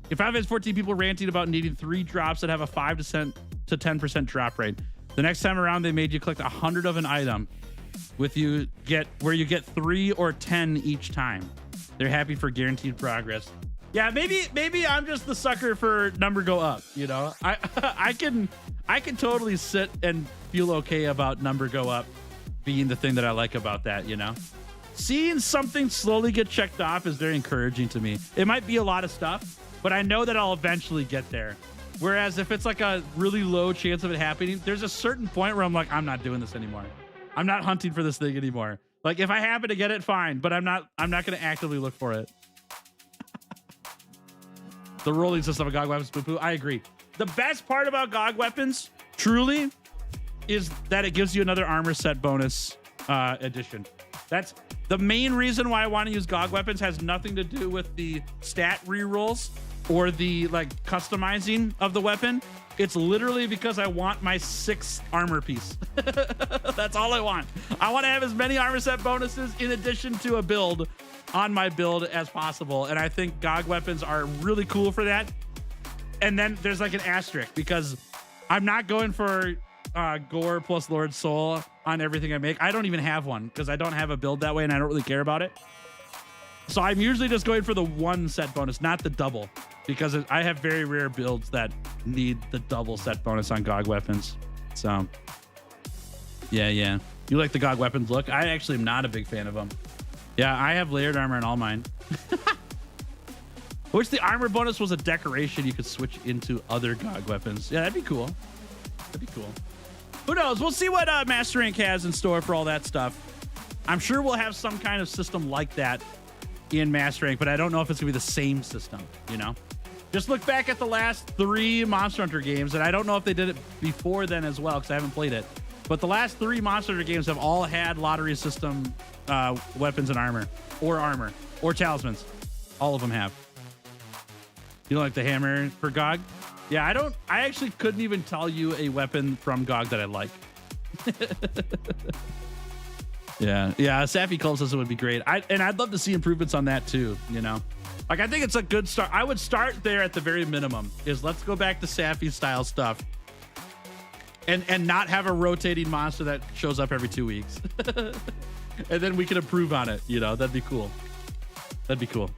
S2: If I have 14 people ranting about needing 3 drops that have a 5 to 10% drop rate, the next time around they made you collect 100 of an item where you get 3 or 10 each time. They're happy for guaranteed progress. Yeah, maybe I'm just the sucker for number go up, you know. I can totally sit and feel okay about number go up being the thing that I like about that, you know. Seeing something slowly get checked off is very encouraging to me. It might be a lot of stuff, but I know that I'll eventually get there. Whereas if it's like a really low chance of it happening, there's a certain point where I'm like, I'm not doing this anymore. I'm not hunting for this thing anymore. Like if I happen to get it, fine, but I'm not going to actively look for it. The rolling system of Gog weapons, poo-poo. I agree. The best part about Gog weapons, truly, is that it gives you another armor set bonus addition. That's the main reason why I want to use Gog weapons. Has nothing to do with the stat rerolls or the like customizing of the weapon. It's literally because I want my 6th armor piece. That's all I want. I want to have as many armor set bonuses in addition to a build on my build as possible. And I think Gog weapons are really cool for that. And then there's like an asterisk because I'm not going for gore plus Lord Soul on everything I make. I don't even have one because I don't have a build that way and I don't really care about it. So I'm usually just going for the 1 set bonus, not the double, because I have very rare builds that need the double set bonus on Gog weapons. So yeah. You like the GOG weapons look? I actually am not a big fan of them. Yeah, I have layered armor in all mine. Wish the armor bonus was a decoration you could switch into other GOG weapons. Yeah, that'd be cool. That'd be cool. Who knows? We'll see what Master Rank has in store for all that stuff. I'm sure we'll have some kind of system like that in Master Rank, but I don't know if it's gonna be the same system, you know? Just look back at the last 3 Monster Hunter games, and I don't know if they did it before then as well, because I haven't played it. But the last 3 Monster Hunter games have all had lottery system weapons and armor, or talismans. All of them have. You don't like the hammer for GOG? Yeah, I actually couldn't even tell you a weapon from GOG that I like. Yeah, Safi Cole says it would be great. I'd love to see improvements on that too, you know? Like, I think it's a good start. I would start there at the very minimum, is let's go back to Safi style stuff. And not have a rotating monster that shows up every 2 weeks. And then we can improve on it, you know? That'd be cool. That'd be cool.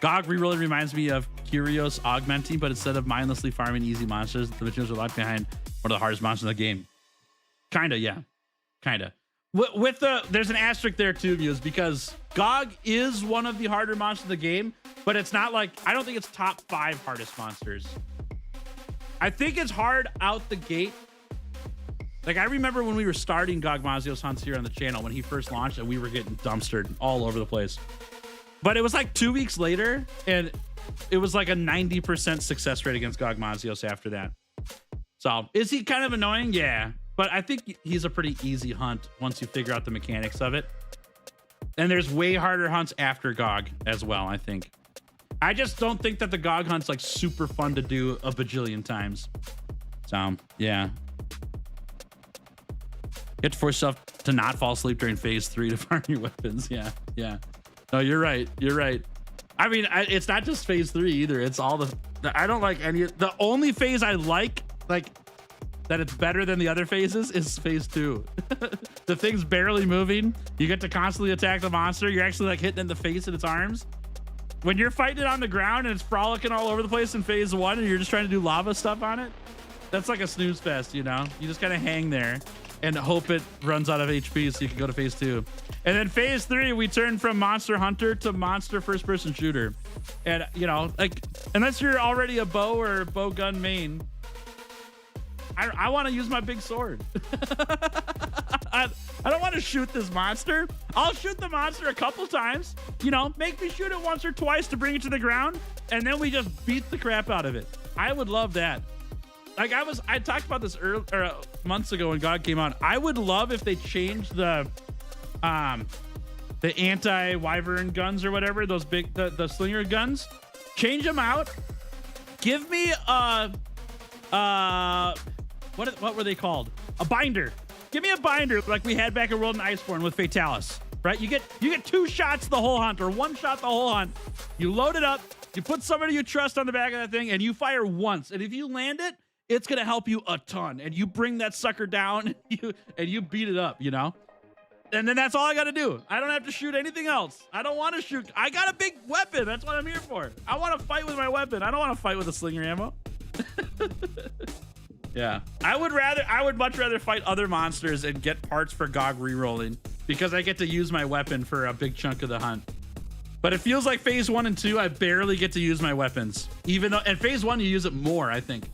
S2: GOG rerolling reminds me of Curios augmenting, but instead of mindlessly farming easy monsters, the materials are locked behind one of the hardest monsters in the game. Kinda, yeah. Kinda. With there's an asterisk there too, Muse, because GOG is one of the harder monsters in the game, but it's not like, I don't think it's top 5 hardest monsters. I think it's hard out the gate. Like, I remember when we were starting GOG Mazio's hunts here on the channel when he first launched, and we were getting dumpstered all over the place. But it was like 2 weeks later, and it was like a 90% success rate against GOG Mazios after that. So, is he kind of annoying? Yeah. But I think he's a pretty easy hunt once you figure out the mechanics of it. And there's way harder hunts after GOG as well, I think. I just don't think that the GOG hunt's like super fun to do a bajillion times. So, yeah. You have to force yourself to not fall asleep during phase 3 to farm your weapons. Yeah. No, you're right. I mean, it's not just phase 3 either. It's all the I don't like any. The only phase I like that it's better than the other phases is phase 2. The thing's barely moving. You get to constantly attack the monster. You're actually like hitting it in the face and its arms. When you're fighting it on the ground and it's frolicking all over the place in phase 1 and you're just trying to do lava stuff on it, that's like a snooze fest, you know? You just kind of hang there and hope it runs out of HP so you can go to phase 2. And then phase 3, we turn from Monster Hunter to Monster First-Person Shooter. And, you know, like, unless you're already a bow or bow gun main, I want to use my big sword. I don't want to shoot this monster. I'll shoot the monster a couple times. You know, make me shoot it once or twice to bring it to the ground, and then we just beat the crap out of it. I would love that. Like, I talked about this months ago when GOG came out. I would love if they changed the anti-wyvern guns or whatever, those big the slinger guns. Change them out. Give me what were they called? A binder. Give me a binder like we had back in World and Iceborne with Fatalis, right? You get 2 shots the whole hunt, or 1 shot the whole hunt. You load it up, you put somebody you trust on the back of that thing, and you fire once. And if you land it, it's gonna help you a ton. And you bring that sucker down and you beat it up, you know? And then that's all I gotta do. I don't have to shoot anything else. I don't want to shoot. I got a big weapon. That's what I'm here for. I want to fight with my weapon. I don't want to fight with a slinger ammo. Yeah, I would much rather fight other monsters and get parts for GOG rerolling, because I get to use my weapon for a big chunk of the hunt. But it feels like phase 1 and 2, I barely get to use my weapons. Even though in phase 1, you use it more, I think.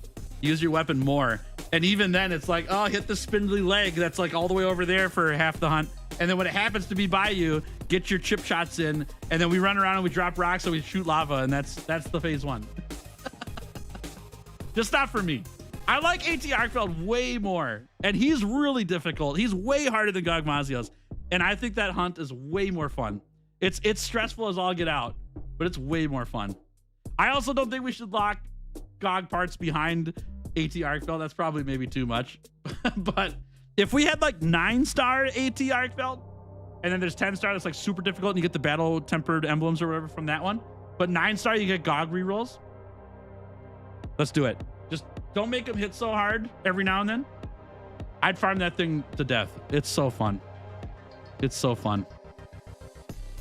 S2: You use your weapon more. And even then, it's like, oh, hit the spindly leg that's like all the way over there for half the hunt. And then when it happens to be by you, get your chip shots in. And then we run around and we drop rocks and we shoot lava. And that's the phase 1. Just not for me. I like AT Arkfeld way more, and he's really difficult. He's way harder than GOG Mazios, and I think that hunt is way more fun. It's stressful as all get out, but it's way more fun. I also don't think we should lock GOG parts behind AT Arkfeld. That's probably maybe too much. But if we had like 9-star AT Arkfeld, and then there's 10-star that's like super difficult, and you get the battle tempered emblems or whatever from that one, but 9-star you get GOG rerolls. Let's do it. Just don't make him hit so hard every now and then. I'd farm that thing to death. It's so fun. It's so fun.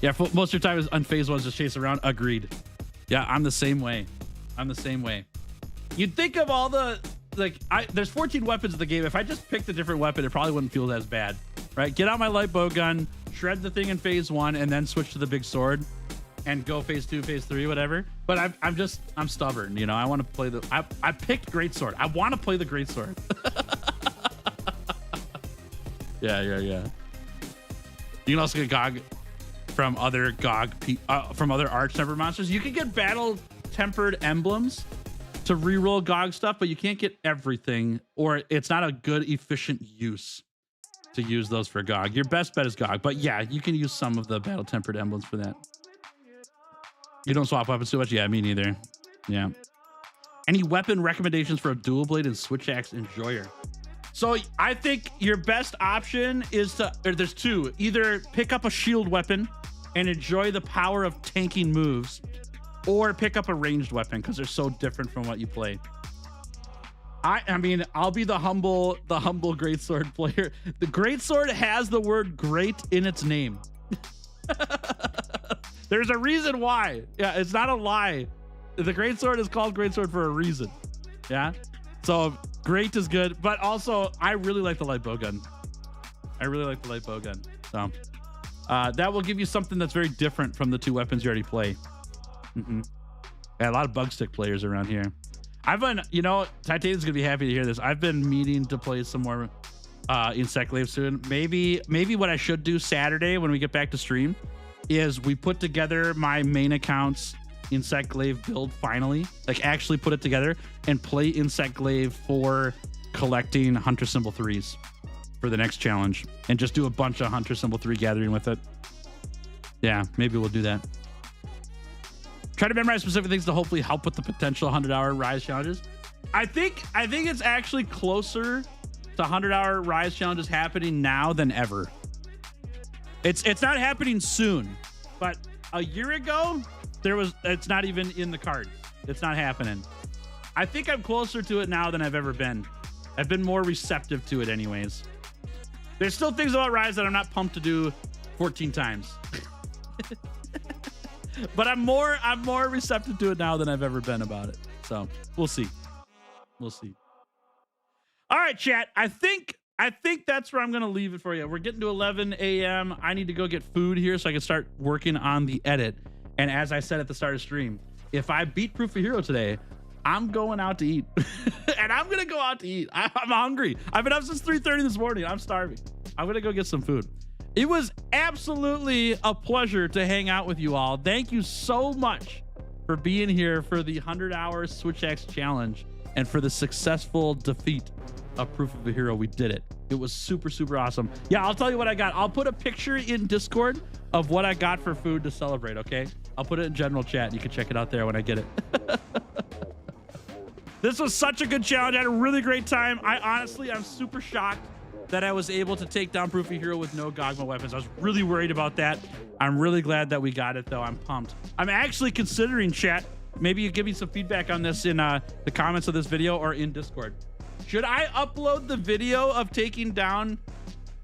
S2: Yeah, most of your time is on phase 1 is just chase around. Agreed. Yeah, I'm the same way. You'd think of all the, like, there's 14 weapons in the game. If I just picked a different weapon, it probably wouldn't feel as bad. right? Get out my light bow gun, shred the thing in phase 1, and then switch to the big sword and go phase 2, phase 3, whatever. But I'm stubborn, you know. I want to play I picked greatsword. I want to play the greatsword. Yeah. You can also get GOG from other from other Arch Tempered monsters. You can get battle tempered emblems to reroll GOG stuff, but you can't get everything, or it's not a good efficient use to use those for GOG. Your best bet is GOG, but yeah, you can use some of the battle tempered emblems for that. You don't swap weapons too much? Yeah, me neither. Yeah. Any weapon recommendations for a dual blade and switch axe enjoyer? So I think your best option is there's two. Either pick up a shield weapon and enjoy the power of tanking moves, or pick up a ranged weapon because they're so different from what you play. I mean, I'll be the humble greatsword player. The greatsword has the word great in its name. There's a reason why. Yeah, it's not a lie. The greatsword is called greatsword for a reason. Yeah. So great is good, but also I really like the light bow gun. So that will give you something that's very different from the two weapons you already play. Yeah, a lot of bug stick players around here. I've been, you know, Titanium's gonna be happy to hear this. I've been meaning to play some more Insect Glaive soon. Maybe what I should do Saturday when we get back to stream is we put together my main account's Insect Glaive build finally, like actually put it together and play Insect Glaive for collecting Hunter Symbol 3s for the next challenge, and just do a bunch of Hunter Symbol 3 gathering with it. Yeah, maybe we'll do that. Try to memorize specific things to hopefully help with the potential 100-hour Rise challenges. I think it's actually closer to 100-hour Rise challenges happening now than ever. It's not happening soon, but a year ago it's not even in the cards. It's not happening. I think I'm closer to it now than I've ever been. I've been more receptive to it anyways. There's still things about Rise that I'm not pumped to do 14 times. But I'm more receptive to it now than I've ever been about it. So we'll see. All right, chat. I think that's where I'm gonna leave it for you. We're getting to 11 a.m. I need to go get food here so I can start working on the edit. And as I said at the start of stream, if I beat Proof of Hero today, I'm going out to eat. And I'm gonna go out to eat. I'm hungry. I've been up since 3:30 this morning. I'm starving. I'm gonna go get some food. It was absolutely a pleasure to hang out with you all. Thank you so much for being here for the 100-hour Switch Axe challenge and for the successful defeat of Proof of a Hero. We did it. It was super, super awesome. Yeah, I'll tell you what I got. I'll put a picture in Discord of what I got for food to celebrate, okay? I'll put it in general chat. You can check it out there when I get it. This was such a good challenge. I had a really great time. I'm super shocked that I was able to take down Proof of Hero with no Gogma weapons. I was really worried about that. I'm really glad that we got it, though. I'm pumped. I'm actually considering, chat, maybe you give me some feedback on this in the comments of this video or in Discord. Should I upload the video of taking down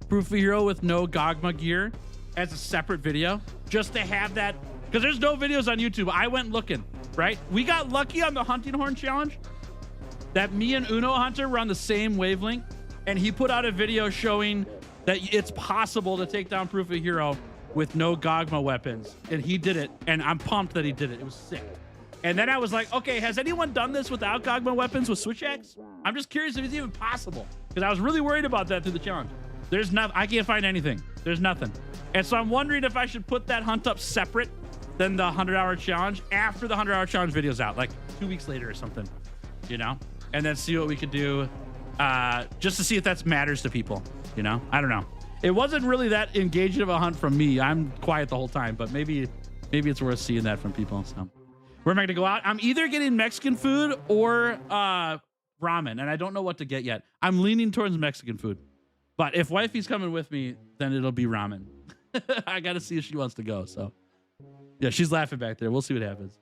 S2: Proof of Hero with no Gogma gear as a separate video? Just to have that, because there's no videos on YouTube. I went looking, right? We got lucky on the Hunting Horn challenge that me and Uno Hunter were on the same wavelength. And he put out a video showing that it's possible to take down Proof of Hero with no Gogma weapons. And he did it. And I'm pumped that he did it. It was sick. And then I was like, okay, has anyone done this without Gogma weapons with Switch Axe? I'm just curious if it's even possible. Because I was really worried about that through the challenge. There's nothing. I can't find anything. There's nothing. And so I'm wondering if I should put that hunt up separate than the 100-hour challenge after the 100-hour challenge video's out. Like 2 weeks later or something. You know? And then see what we could do. Just to see if that matters to people, you know? I don't know. It wasn't really that engaging of a hunt from me. I'm quiet the whole time, but maybe it's worth seeing that from people. So where am I gonna go out? I'm either getting Mexican food or ramen, and I don't know what to get yet. I'm leaning towards Mexican food, but if wifey's coming with me, then it'll be ramen. I gotta see if she wants to go. So yeah, she's laughing back there. We'll see what happens.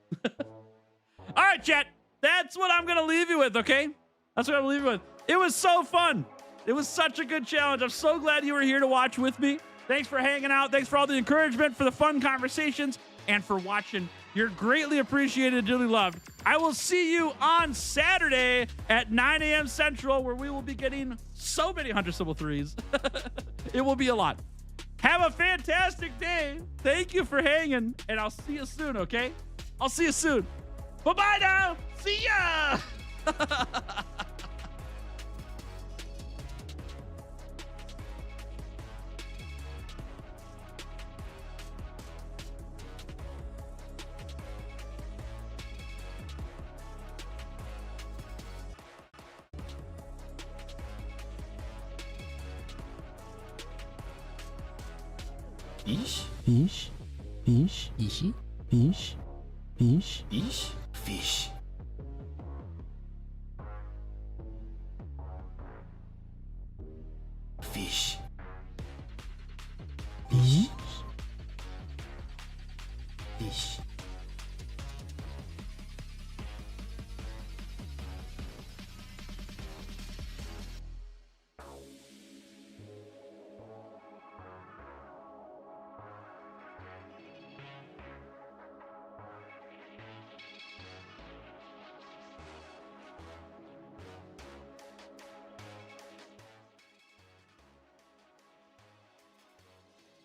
S2: All right, chat. That's what I'm gonna leave you with. Okay, that's what I'm leaving with. It was so fun. It was such a good challenge. I'm so glad you were here to watch with me. Thanks for hanging out. Thanks for all the encouragement, for the fun conversations, and for watching You're greatly appreciated and dearly loved. I will see you on Saturday at 9 a.m. Central, where we will be getting so many Hunter Symbol 3s. It will be a lot. Have a fantastic day. Thank you for hanging, and I'll see you soon, okay? I'll see you soon. Bye-bye now. See ya.
S1: Fish, fish, fish, fishy, fish, fish, fish, fish.